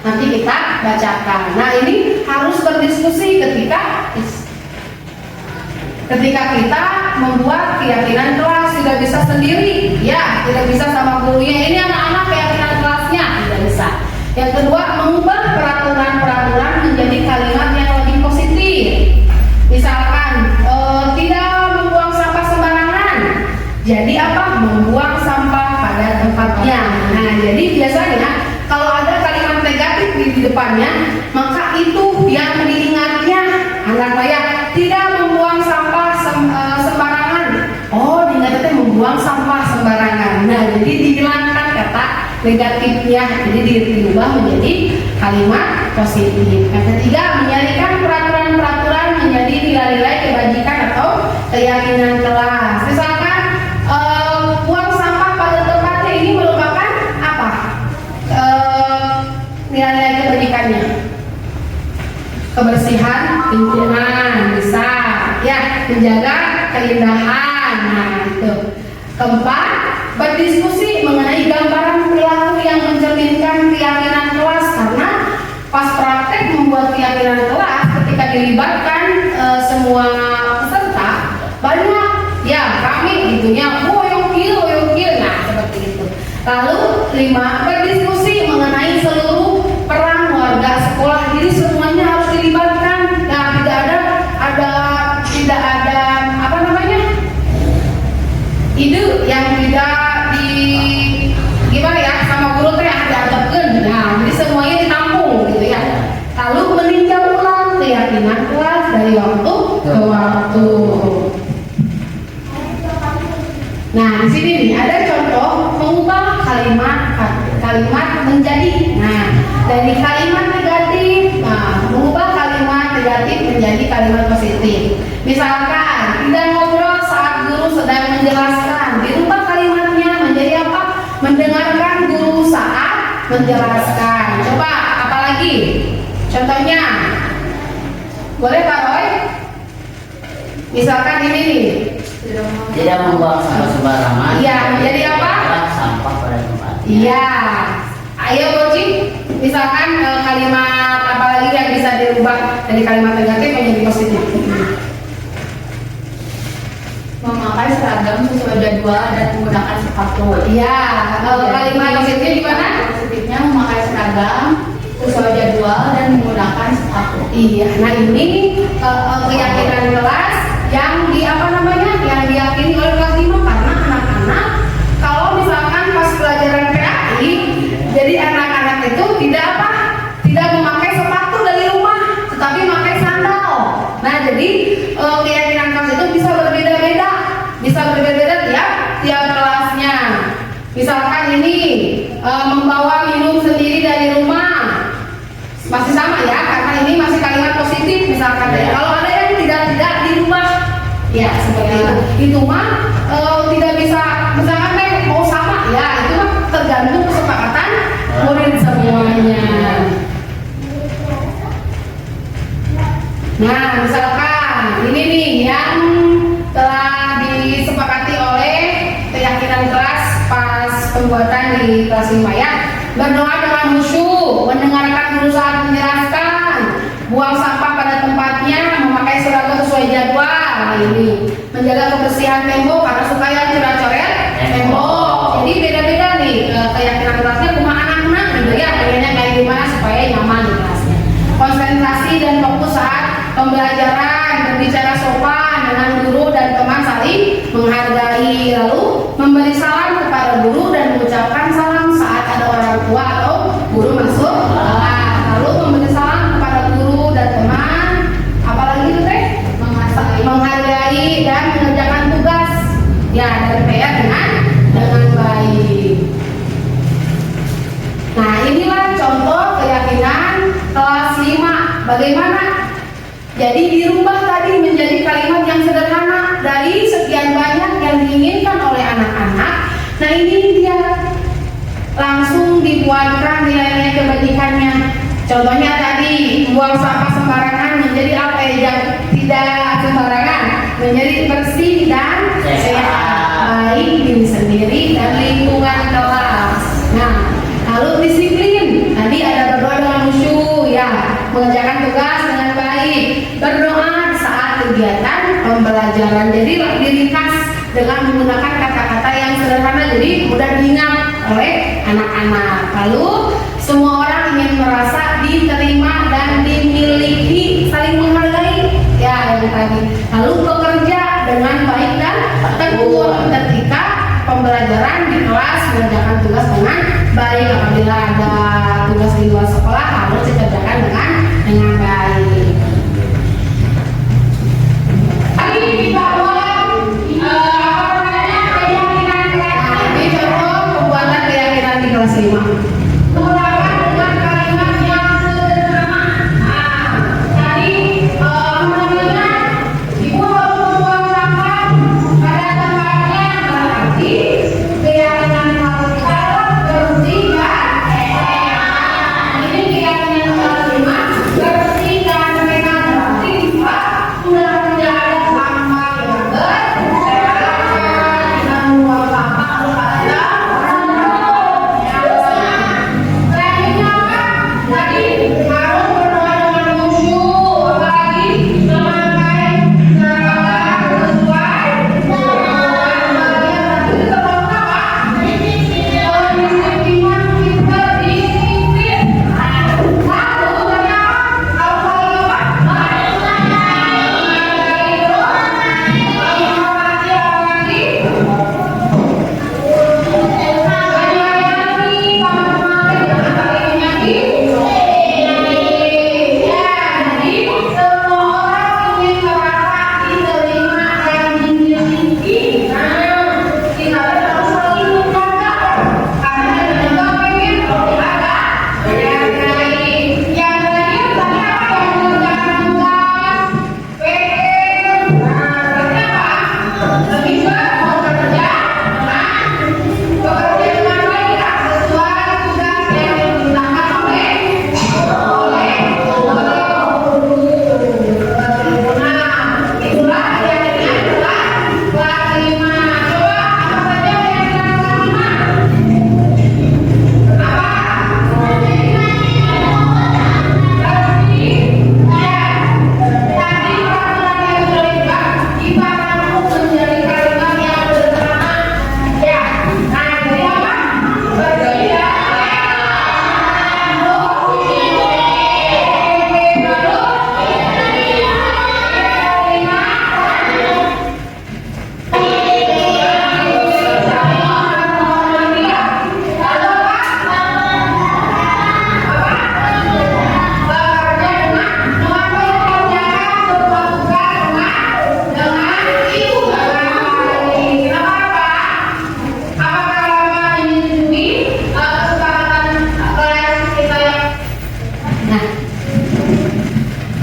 nanti kita bacakan. Nah, ini harus berdiskusi ketika kita membuat keyakinan kelas. Tidak bisa sendiri, ya, tidak bisa sama gurunya, ini anak-anak keyakinan kelasnya, tidak bisa. Yang kedua, mengubah peraturan-peraturan menjadi kalimat yang lebih positif. Misalkan tidak membuang sampah sembarangan, jadi apa? Membuang sampah pada tempatnya. Nah, jadi biasanya kalau ada kalimat negatif di depannya, maka itu yang diingatnya anak saya, tidak membuang sampah sembarangan. Oh, diingatnya membuang sampah sembarangan. Nah, jadi dihilangkan kata negatifnya, jadi diubah menjadi kalimat positif. Yang ketiga, menyalikan peraturan-peraturan menjadi nilai-nilai kebajikan atau keyakinan kelas. Misalkan buang sampah pada tempatnya, ini merupakan apa? Nilai-nilai kebajikannya, kebersihan lingkungan, bisa, ya, menjaga keindahan. Nah, itu. Keempat, berdiskusi mengenai gambaran perilaku yang mencerminkan keyakinan kelas, karena pas praktek membuat keyakinan kelas, ketika dilibatkan semua peserta, banyak, ya, kami gitunya, woyokil, nah, seperti itu. Lalu 5, berdiskusi mengenai seluruh peran warga sekolah. Jadi semuanya harus dilibatkan. Nah, tidak ada apa namanya, ide yang tidak gimana ya, sama guru teh diadapkan. Nah, jadi semuanya ditampung gitu ya. Lalu meninjau ulang keyakinan kelas dari waktu ke waktu. Nah, di sini nih ada contoh mengubah kalimat menjadi. Nah, dari kalimat negatif, mengubah kalimat kalimat positif. Misalkan tidak ngobrol saat guru sedang menjelaskan, dirubah kalimatnya menjadi apa? Mendengarkan guru saat menjelaskan. Coba apalagi? Contohnya, boleh Pak Roy? Misalkan ini nih. Tidak membuang sampah sembarangan. Iya, menjadi apa? Membuang sampah pada tempatnya. Iya. Ayo Boci, misalkan kalimat apa lagi yang bisa dirubah dari kalimat negatif menjadi positif? Memakai seragam sesuai jadwal dan menggunakan sepatu. Iya, kalimat positif gimana? Positifnya memakai seragam sesuai jadwal dan menggunakan sepatu. Iya, nah ini keyakinan kelas yang di apa namanya? Yang diyakini oleh kelas 5 karena anak-anak kalau misalkan pas pelajaran PAI, jadi anak-anak itu tidak apa? Tidak memakai sepatu dari rumah, tetapi memakai sandal. Nah, jadi keyakinan kelas itu bisa berbeda-beda, tiap kelasnya. Misalkan ini membawa minum sendiri dari rumah, masih sama ya, karena ini masih kalimat positif. Misalkan kalau ada yang tidak dirubah, ya seperti itu. Itu mah tidak bisa, misalkan mau sama ya, itu mah tergantung kesepakatan murid semuanya. Nah, misalkan ini nih yang telah disepakati oleh keyakinan kelas pas pembuatan di kelas 5 ya. Berdoa dengan khusyuk, mendengarkan guru saat menjelaskan, buang sampah pada tempatnya, memakai seragam sesuai jadwal. Nah, ini menjaga kebersihan tembok karena suka yang coret-coret tembok. Jadi beda-beda nih keyakinan kelasnya, cuma anak-anak gitu ya, pengennya kayak gimana supaya nyaman di kelasnya. Konsentrasi dan fokus saat pembelajaran, berbicara sopan dengan guru dan teman, saling menghargai, lalu memberi salam kepada guru dan mengucapkan salam saat ada orang tua atau guru masuk kelas, lalu memberi salam kepada guru dan teman, apalagi itu teh menghargai dan mengerjakan tugas ya dan PR dengan baik. Nah, inilah contoh keyakinan kelas 5. Bagaimana? Jadi dirubah tadi menjadi kalimat yang sederhana dari sekian banyak yang diinginkan oleh anak-anak. Nah, ini dia langsung dibuatkan nilai-nilai kebajikannya. Contohnya tadi buang sampah sembarangan menjadi apa ya? Tidak sembarangan, menjadi bersih dan sehat, baik diri sendiri dan lingkungan kelas. Nah, lalu disiplin. Tadi ada berdoa dengan khusyuk ya, mengerjakan tugas dengan baik, berdoa saat kegiatan pembelajaran. Jadi diringkas dengan menggunakan kata-kata yang sederhana, jadi mudah diingat oleh anak-anak. Lalu semua orang ingin merasa diterima dan dimiliki, saling menghargai ya yang tadi. Lalu bekerja dengan baik dan tekun ketika pembelajaran di kelas, mengerjakan tugas dengan baik. Apabila ada tugas di luar sekolah harus dikerjakan dengan baik. Tadi di bawah keyakinan kelas. Ini contoh pembuatan keyakinan di kelas 5. Menggunakan dengan kalimat yang sederhana. Nah, tadi namanya ibu harus membuang sampah pada tempatnya, berarti keyakinan kelas kita bersih dan sehat. Ini keyakinan kelas 5.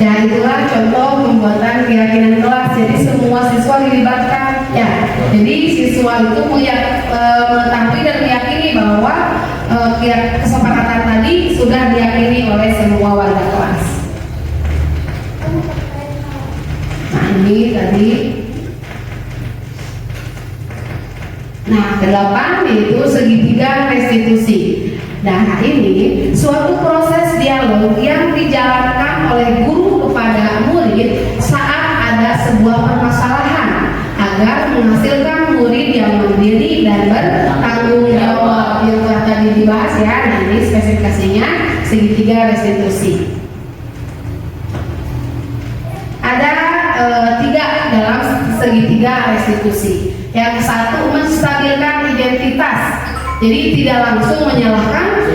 Ya itulah contoh pembuatan keyakinan kelas. Jadi semua siswa dilibatkan. Ya, jadi siswa itu mengetahui dan meyakini bahwa kesepakatan tadi sudah diyakini oleh semua warga kelas. Nah ini tadi. Nah, ke-8 yaitu segitiga restitusi. Nah, ini suatu proses dialog yang dijalankan oleh guru kepada murid saat ada sebuah permasalahan agar menghasilkan murid yang mandiri dan bertanggung jawab. Yang telah tadi dibahas ya, nah ini spesifikasinya segitiga restitusi. Ada 3 dalam segitiga restitusi. Yang satu, menstabilkan identitas. Jadi tidak langsung menyalahkan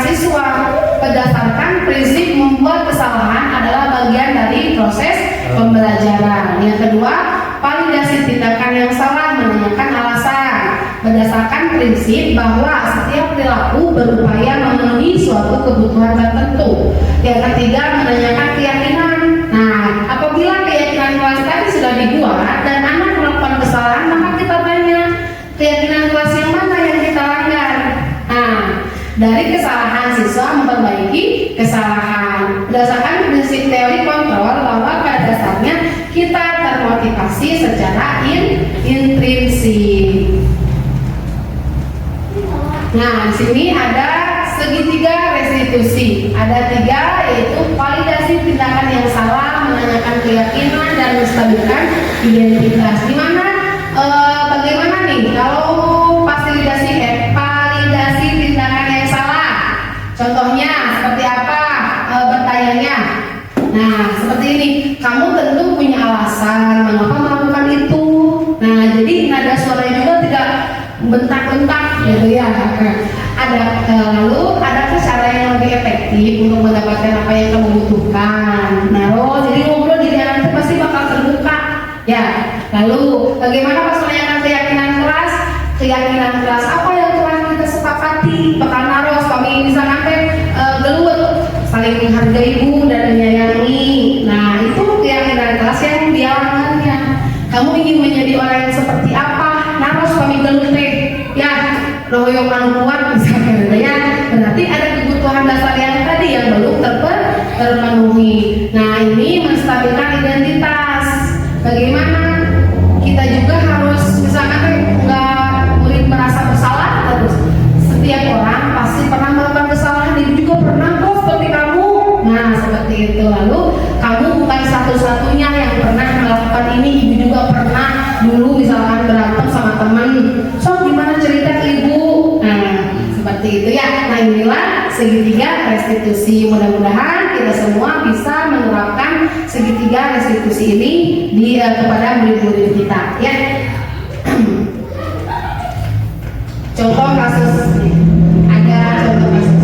siswa berdasarkan prinsip membuat kesalahan adalah bagian dari proses pembelajaran. Yang kedua, validasi tindakan yang salah, menanyakan alasan berdasarkan prinsip bahwa setiap perilaku berupaya memenuhi suatu kebutuhan tertentu. Yang ketiga, menanyakan keyakinan. Nah, apabila keyakinan kelas tadi sudah dibuat dan anak melakukan kesalahan, maka kita tanya keyakinan kelas yang mana yang kita langgar. Nah, dari kesalahan siswa memperbaiki kesalahan berdasarkan prinsip teori kontrol bahwa pada dasarnya kita termotivasi secara intrinsik. Nah, di sini ada segitiga restitusi. Ada 3, yaitu validasi tindakan yang salah, menanyakan keyakinan, dan menstabilkan identitas. Di mana bagaimana nih kalau validasi tindakan yang salah? Contohnya seperti apa? Bertanya. Nah, seperti ini. Kamu tentu punya alasan mengapa melakukan itu. Nah, jadi nada suaranya juga tidak bentak-bentak gitu ya. Lalu adakah cara yang lebih efektif untuk mendapatkan apa yang kamu butuhkan? Nah, jadi ngobrol jadi anak itu pasti bakal terbuka. Ya. Lalu bagaimana pas menanyakan keyakinan kelas? Keyakinan kelas apa yang telah kita sepakati? Bakal naros kami bisa sampai gelut, saling menghargai ibu dan menyayangi. Nah, itu keyakinan kelas yang dialangkannya. Kamu ingin menjadi orang yang seperti apa? Naros kami gelut ya. Royong kuat misalkan ya, berarti ada kebutuhan dasar yang tadi yang belum terpenuhi. Nah, ini menstabilkan identitas. Bagaimana kita juga harus misalkan nggak murid merasa bersalah terus. Setiap orang pasti pernah melakukan kesalahan, ibu juga pernah kok seperti kamu. Nah, seperti itu. Lalu kamu bukan satu-satunya yang pernah melakukan ini, ibu juga pernah dulu misalkan berantem sama teman. So gimana cerita ibu? Nah, seperti itu ya. Nah, inilah segitiga restitusi. Mudah-mudahan kita semua bisa menerapkan segitiga restitusi ini kepada murid-murid kita ya. Contoh kasus, ada contoh kasus.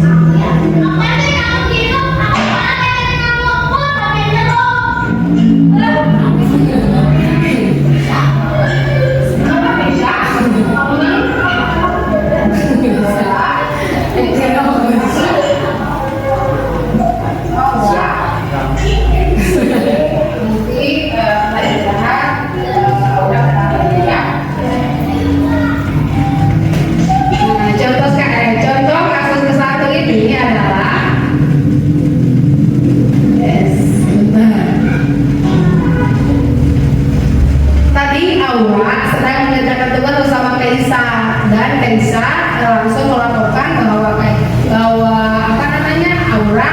Contoh kasus ke-1 ini adalah tadi Aura sedang mengerjakan tugas bersama Kaisa dan Kaisa langsung melaporkan bahwa Aura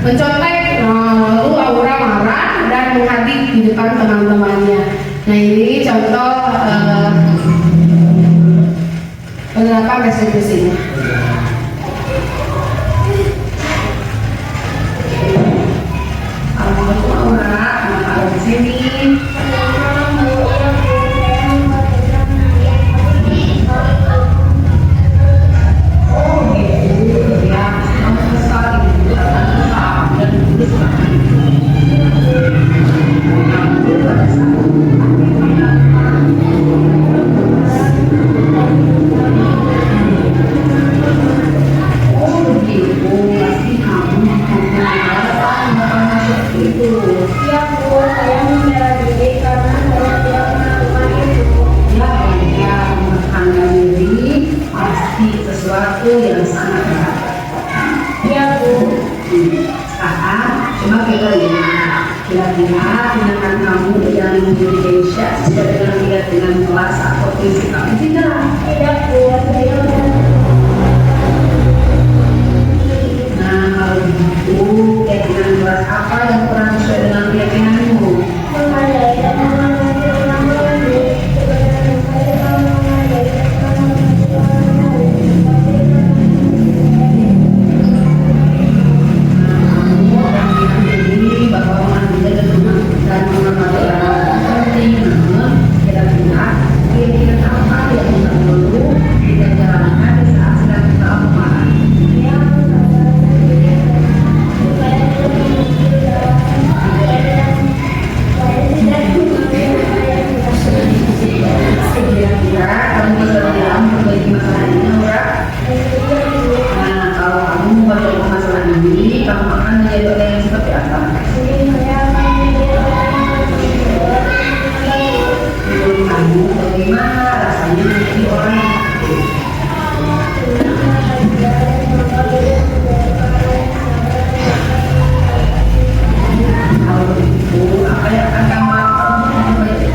mencontek. Lalu Aura marah dan menghadik di depan teman-temannya. Nah, ini contoh penerapan restitusinya. Aura di sini. begitu? Iya Bu, saya membela diri karena saya tidak melakukan itu. Ya, ya, membela diri pasti sesuatu yang sangat berat. Iya Bu. Sekarang coba kita lihat kira-kira tindakan kamu yang menjadi Indonesia sesuai dengan keyakinan kelas atau prinsip kamu tidak? Tidak Bu, saya Nah, kalau begitu keyakinan kelas apa yang kurang sesuai dengan keyakinanmu? menghargai dan menghormati orang lain. Sebenarnya saya menghargai dan menghormati orang lain. Kamu orang yang jadi bahwa mengambil dan menghormati orang lain penting, namun kira-kira keyakinan apa yang tidak perlu kita jalankan di saat sedang kita amal? Kira-kira kamu bisa bilang memperbaiki masalah ini, Aura? Nah, kalau kamu memperbaiki masalah ini, kamu akan menjadi orang yang seperti apa? Menurut kamu, bagaimana rasanya menjadi orang yang aktif? Kalau begitu, apa yang akan kamu lakukan untuk memperbaiki?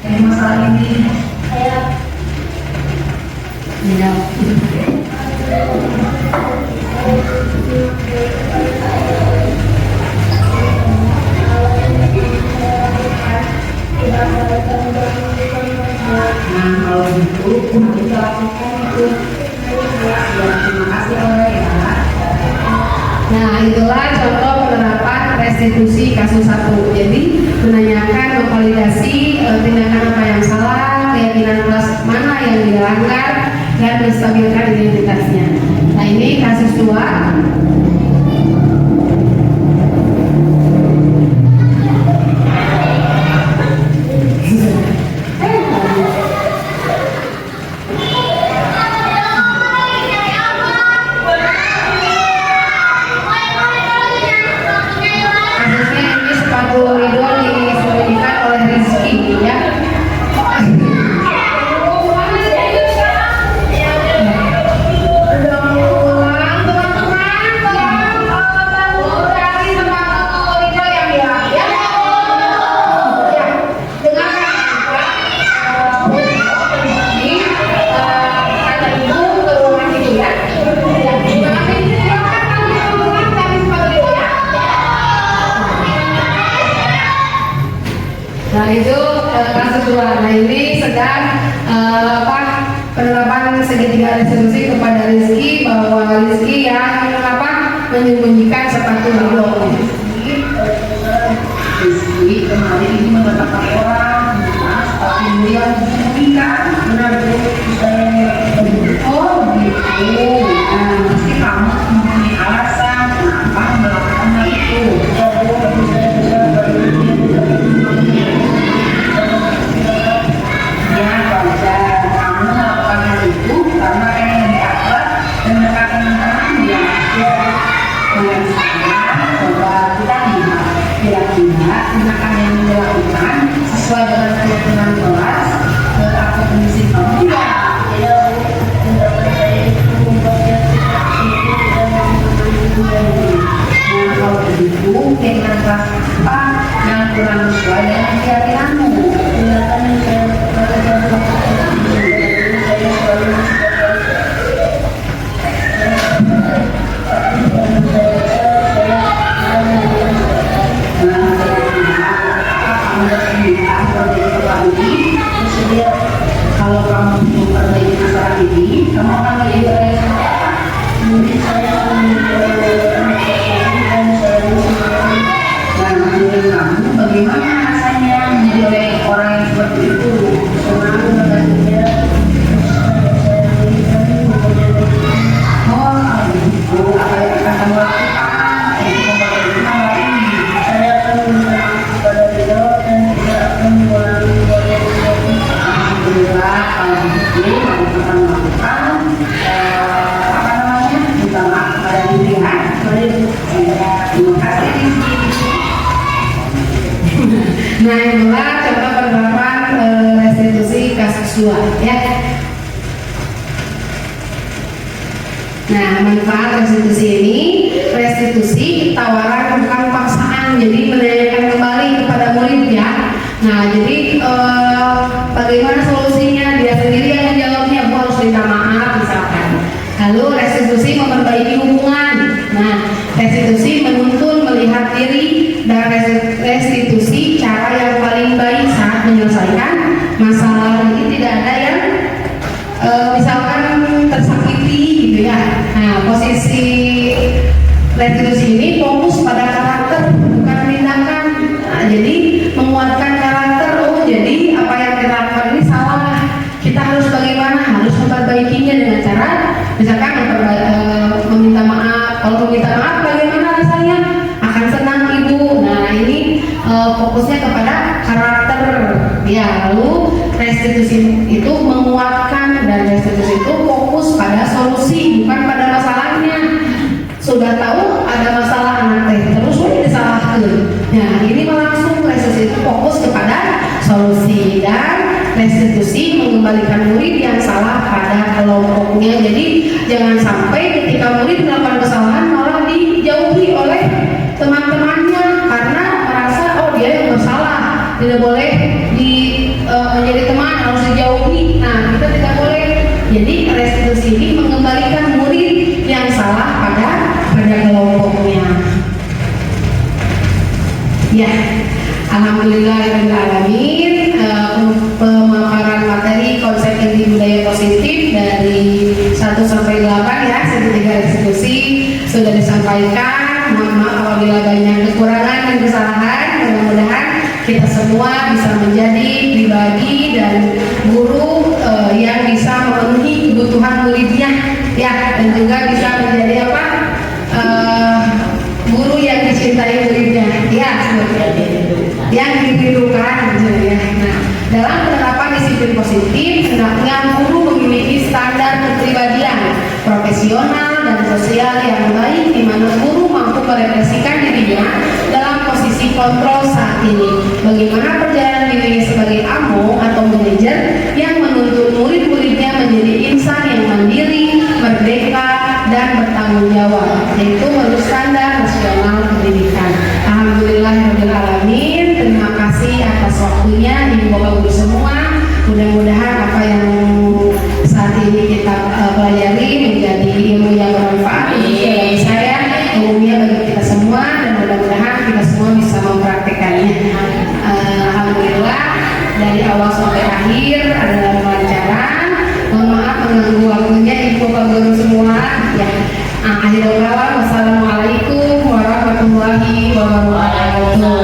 Dari masalah ini, nah kalau begitu, kita lakukan itu. Ya, terima kasih Aura ya. Nah, itulah contoh penerapan restitusi kasus 1. Jadi, menanyakan memvalidasi tindakan apa yang salah, keyakinan kelas mana yang dilanggar, dan menstabilkan identitasnya. Nah, ini kasus 2. Kasusnya ini sepatu Ridho disembunyikan oleh Rizky, ya. Nah itu kasus 2. Nah ini sedang penerapan segitiga restitusi kepada Rizky, bahwa Rizky yang menyembunyikan sepatu Ridho. Rizky kemarin ini mendapatkan orang, tapi dia disembunyikan. Benar oh begitu. Nah pasti kamu mempunyai alasan kenapa melakukan hal itu. Ya, wajar. Kamu melakukan hal itu karena pengen diatur dan mendapatkan teman dia. Dan sekarang coba kita lihat kira-kira tindakan yang dilakukan sesuai dengan keyakinan kelas atau prinsip kamu tidak. Nah, kalau begitu keyakinan kelas apa yang kurang sesuai dengan keyakinanmu? Kalau kamu memperbaiki masalah ini, kamu akan menjadi orang yang dan menurut kamu bagaimana rasanya menjadi orang yang seperti itu? Oh, begitu. Apa yang akan kamu lakukan untuk memperbaiki masalah ini? Saya akan meminta kepada Ridho dan tidak akan mengulangi Alhamdulillah, kalau begitu kamu akan melakukan mahasiswa ya. Nah, manfaat restitusi ini, restitusi tawaran bukan paksaan, jadi menanyakan kembali kepada murid ya. Nah, jadi bagaimana solusinya? Dia sendiri yang menjawabnya, Bu harus minta maaf misalkan. Lalu restitusi memperbaiki hubungan. Nah, restitusi menuntun melihat diri, dan restitusi cara yang paling baik saat menyelesaikan masalah. Ini tidak ada yang misalkan tersakiti gitu ya. Nah, posisi restitusi ini fokus pada karakter bukan tindakan. Nah, jadi menguatkan karakter. Oh, jadi apa yang kita lakukan ini salah, kita harus bagaimana, harus memperbaikinya dengan cara misalkan meminta maaf. Kalau meminta maaf bagaimana rasanya, akan senang ibu. Nah, ini fokusnya kepada karakter ya. Lalu restitusi itu menguatkan, dan restitusi itu fokus pada solusi bukan pada masalahnya. Sudah tahu ada masalah anak teh terus disalahkan. Nah, ini langsung restitusi itu fokus kepada solusi, dan restitusi mengembalikan murid yang salah pada kelompoknya. Jadi jangan sampai ketika murid melakukan kesalahan malah dijauhi oleh teman-temannya karena merasa oh dia yang bersalah, tidak boleh menjadi teman, harus dijauhi. Nah, kita tidak boleh. Jadi restitusi ini mengembalikan murid yang salah pada kelompoknya. Ya, alhamdulillahirobbilalamin. Pemaparan materi konsep inti budaya positif dari 1 sampai 8 ya, segitiga restitusi sudah disampaikan. Mohon maaf apabila banyak kekurangan dan kesalahan. Mudah-mudahan kita semua bisa menjadi pribadi dan guru yang bisa memenuhi kebutuhan muridnya ya, dan juga bisa menjadi apa, guru yang dicintai muridnya ya, yang dirindukan ya. Nah, dalam penerapan disiplin positif, hendaknya guru memiliki standar kepribadian profesional dan sosial yang baik, di mana guru mampu merefleksikan dirinya dalam posisi kontrol saat ini. Bagaimana perjalanan dirinya sebagai amo atau manajer yang menuntut murid-muridnya menjadi insan yang mandiri, merdeka, dan bertanggung jawab, yaitu menurut standar nasional pendidikan. Alhamdulillahirobbilalamin. Terima kasih atas waktunya Ibu Bapak Guru semua. Mudah-mudahan apa yang saat ini kita pelajari menjadi ilmu yang bermanfaat bagi saya, umumnya bagi kita semua, dan mudah-mudahan kita semua bisa mempraktekannya. Alhamdulillah, dari awal sampai akhir adalah kelancaran. Mohon maaf mengganggu waktunya Ibu Bapak Guru semua ya. Akhirul kalam, wassalamualaikum warahmatullahi wabarakatuh.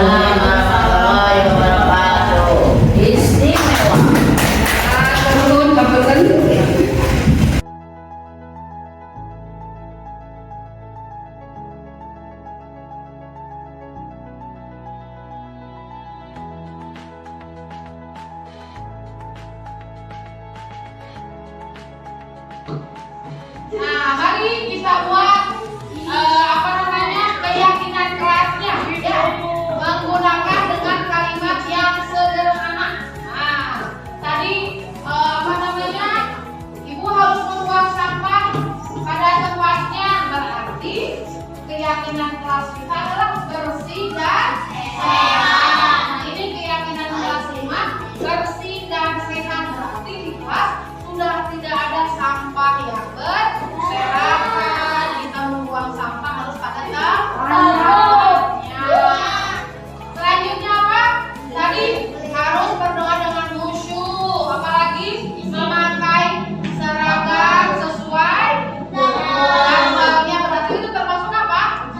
Nah, mari kita buat keyakinan kelasnya ya, menggunakan dengan kalimat yang sederhana. Nah, tadi Ibu harus membuang sampah pada tempatnya, berarti keyakinan kelas kita adalah bersih dan sehat. Nah, ini keyakinan kelas 5, bersih dan sehat, berarti di kelas sudah tidak ada sampah yang berserakan. Kita membuang sampah harus pada tempatnya. Selanjutnya apa? Tadi harus berdoa dengan khusyuk, apalagi memakai seragam sesuai tanggalnya. Berarti itu termasuk apa?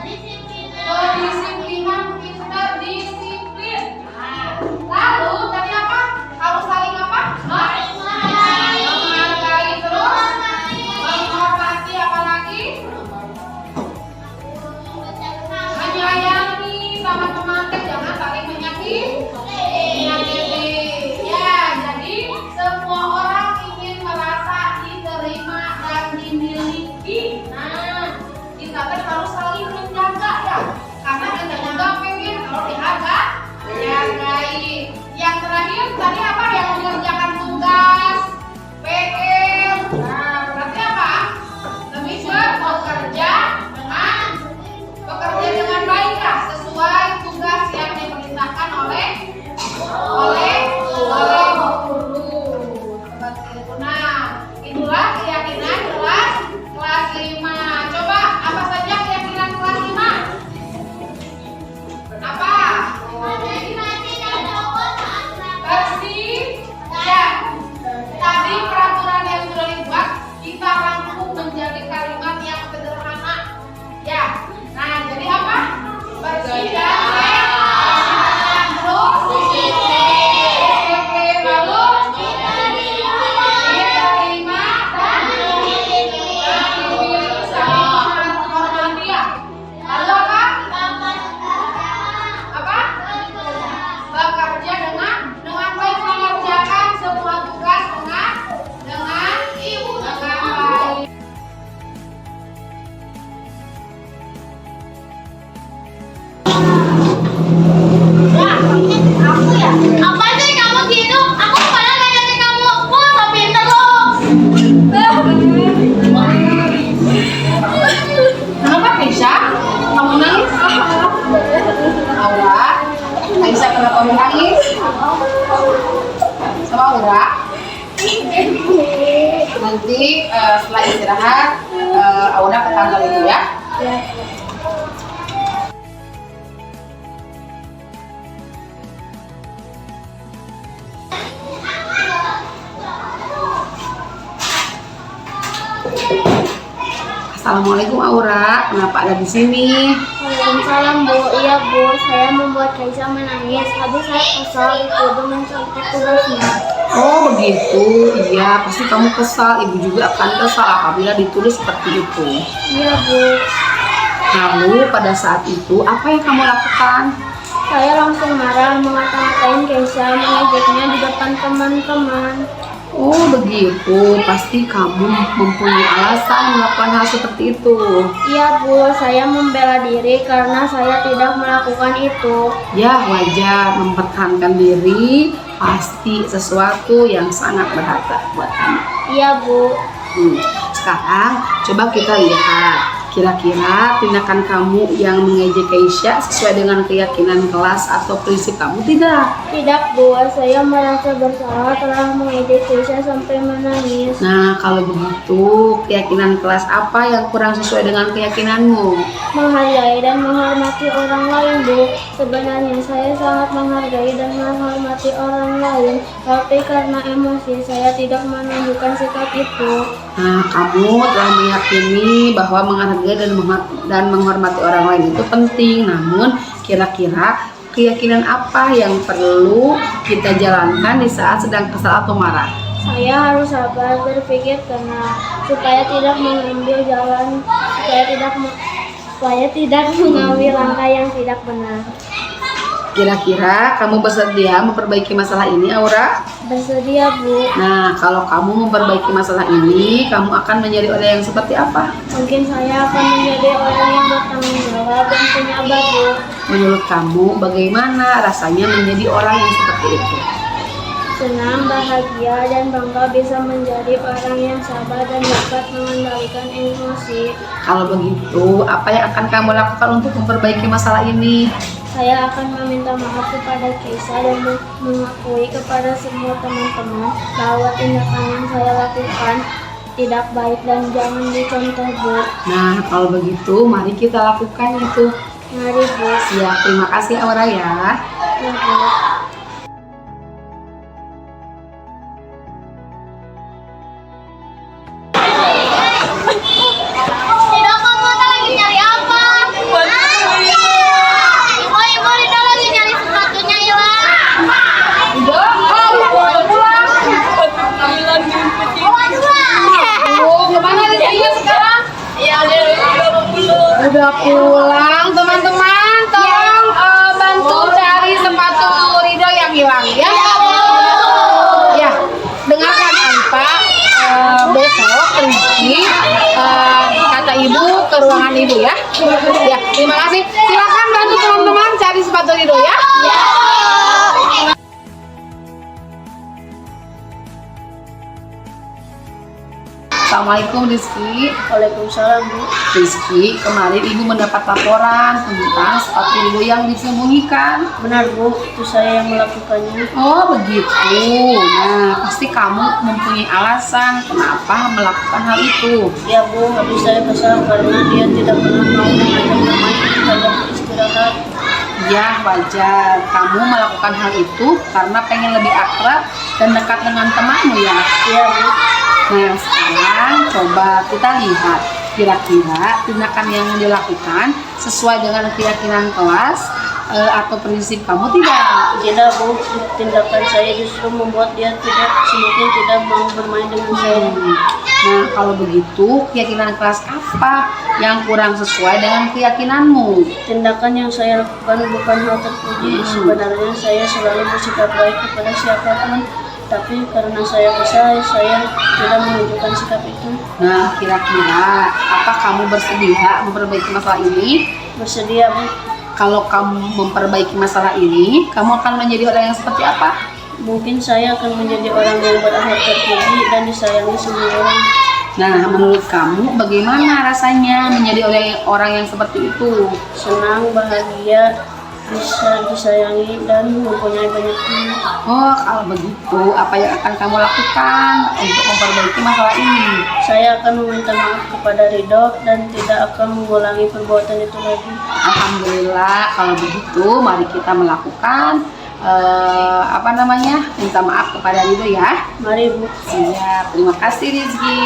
istirahat. Aura ke tanggal itu ya. Ya. Assalamualaikum Aura, kenapa ada di sini? Waalaikumsalam Bu. Iya Bu, saya membuat Kaisa menangis. Habis saya kesal dituduh mencontek tugasnya. Oh begitu, iya pasti kamu kesal. Ibu juga akan kesal apabila ditulis seperti itu. Iya Bu. Lalu pada saat itu apa yang kamu lakukan? Saya langsung marah mengata-ngatain Kaisa, mengejeknya di depan teman-teman. Oh begitu, pasti kamu mempunyai alasan melakukan hal seperti itu. Iya Bu, saya membela diri karena saya tidak melakukan itu. Ya wajar, mempertahankan diri pasti sesuatu yang sangat berharga buat kamu. Iya Bu. Sekarang coba kita lihat kira-kira tindakan kamu yang mengejek Kaisya sesuai dengan keyakinan kelas atau prinsip kamu tidak? Tidak Bu, saya merasa bersalah telah mengejek Kaisa sampai menangis. Nah kalau begitu keyakinan kelas apa yang kurang sesuai dengan keyakinanmu? Menghargai dan menghormati orang lain Bu. Sebenarnya saya sangat menghargai dan menghormati orang lain, tapi karena emosi saya tidak menunjukkan sikap itu. Nah kamu telah meyakini bahwa menghargai dan menghormati orang lain itu penting, namun kira-kira keyakinan apa yang perlu kita jalankan di saat sedang kesal atau marah? Saya harus sabar berpikir karena supaya tidak mengambil jalan, supaya tidak mengambil langkah yang tidak benar. Kira-kira kamu bersedia memperbaiki masalah ini, Aura? Bersedia Bu. Nah, kalau kamu memperbaiki masalah ini, kamu akan menjadi orang yang seperti apa? Mungkin saya akan menjadi orang yang bertanggung jawab dan penyabar Bu. Menurut kamu, bagaimana rasanya menjadi orang yang seperti itu? Senang, bahagia, dan bangga bisa menjadi orang yang sabar dan dapat mengendalikan emosi. Kalau begitu, apa yang akan kamu lakukan untuk memperbaiki masalah ini? Saya akan meminta maaf kepada Kaisa dan mengakui kepada semua teman-teman bahwa tindakan yang saya lakukan tidak baik dan jangan dicontoh Bu. Nah, kalau begitu, mari kita lakukan itu. Mari Bu. Siap, terima kasih Aura ya. Ya, Bu. Tidak, kamu lagi nyari apa? Ibu Rida lagi nyari sepatunya hilang. Gimana Rizky sekarang? Udah pulang, teman-teman. Tolong bantu cari sepatu Ridho yang hilang ya. Ya, dengarkan Anta. Besok Rizky kata ibu ke ruangan ibu ya. Ya, terima kasih. Silakan bantu teman-teman cari sepatu Ridho ya. Assalamualaikum Rizky. Waalaikumsalam Bu. Rizky, kemarin ibu mendapat laporan tentang sepatu Ridho yang disembunyikan. Benar Bu, itu saya yang melakukannya. Oh begitu. Nah, pasti kamu mempunyai alasan kenapa melakukan hal itu. Ya Bu, habis saya kesal karena dia tidak pernah mau mengajak bermain saja istirahat. Ya wajar, kamu melakukan hal itu karena pengen lebih akrab dan dekat dengan temanmu ya. Iya Bu. Nah sekarang coba kita lihat kira-kira tindakan yang dilakukan sesuai dengan keyakinan kelas atau prinsip kamu tidak? Tidak Bu, tindakan saya justru membuat dia semakin tidak mau bermain dengan saya. Nah kalau begitu keyakinan kelas apa yang kurang sesuai dengan keyakinanmu? Tindakan yang saya lakukan bukan hal terpuji. Sebenarnya saya selalu bersikap baik kepada siapapun, tapi karena saya kesal, saya tidak menunjukkan sikap itu. Nah kira-kira apa kamu bersedia memperbaiki masalah ini? Bersedia Bu. Kalau kamu memperbaiki masalah ini, kamu akan menjadi orang yang seperti apa? Mungkin saya akan menjadi orang yang berakhlak terpuji dan disayangi semua orang. Nah, menurut kamu bagaimana rasanya menjadi orang yang seperti itu? Senang, bahagia, bisa disayangi dan mempunyai banyak teman. Oh, kalau begitu, apa yang akan kamu lakukan untuk memperbaiki masalah ini? Saya akan meminta maaf kepada Ridho dan tidak akan mengulangi perbuatan itu lagi. Alhamdulillah, kalau begitu, mari kita melakukan minta maaf kepada Ridho ya. Mari Bu. Siap, terima kasih Rizky.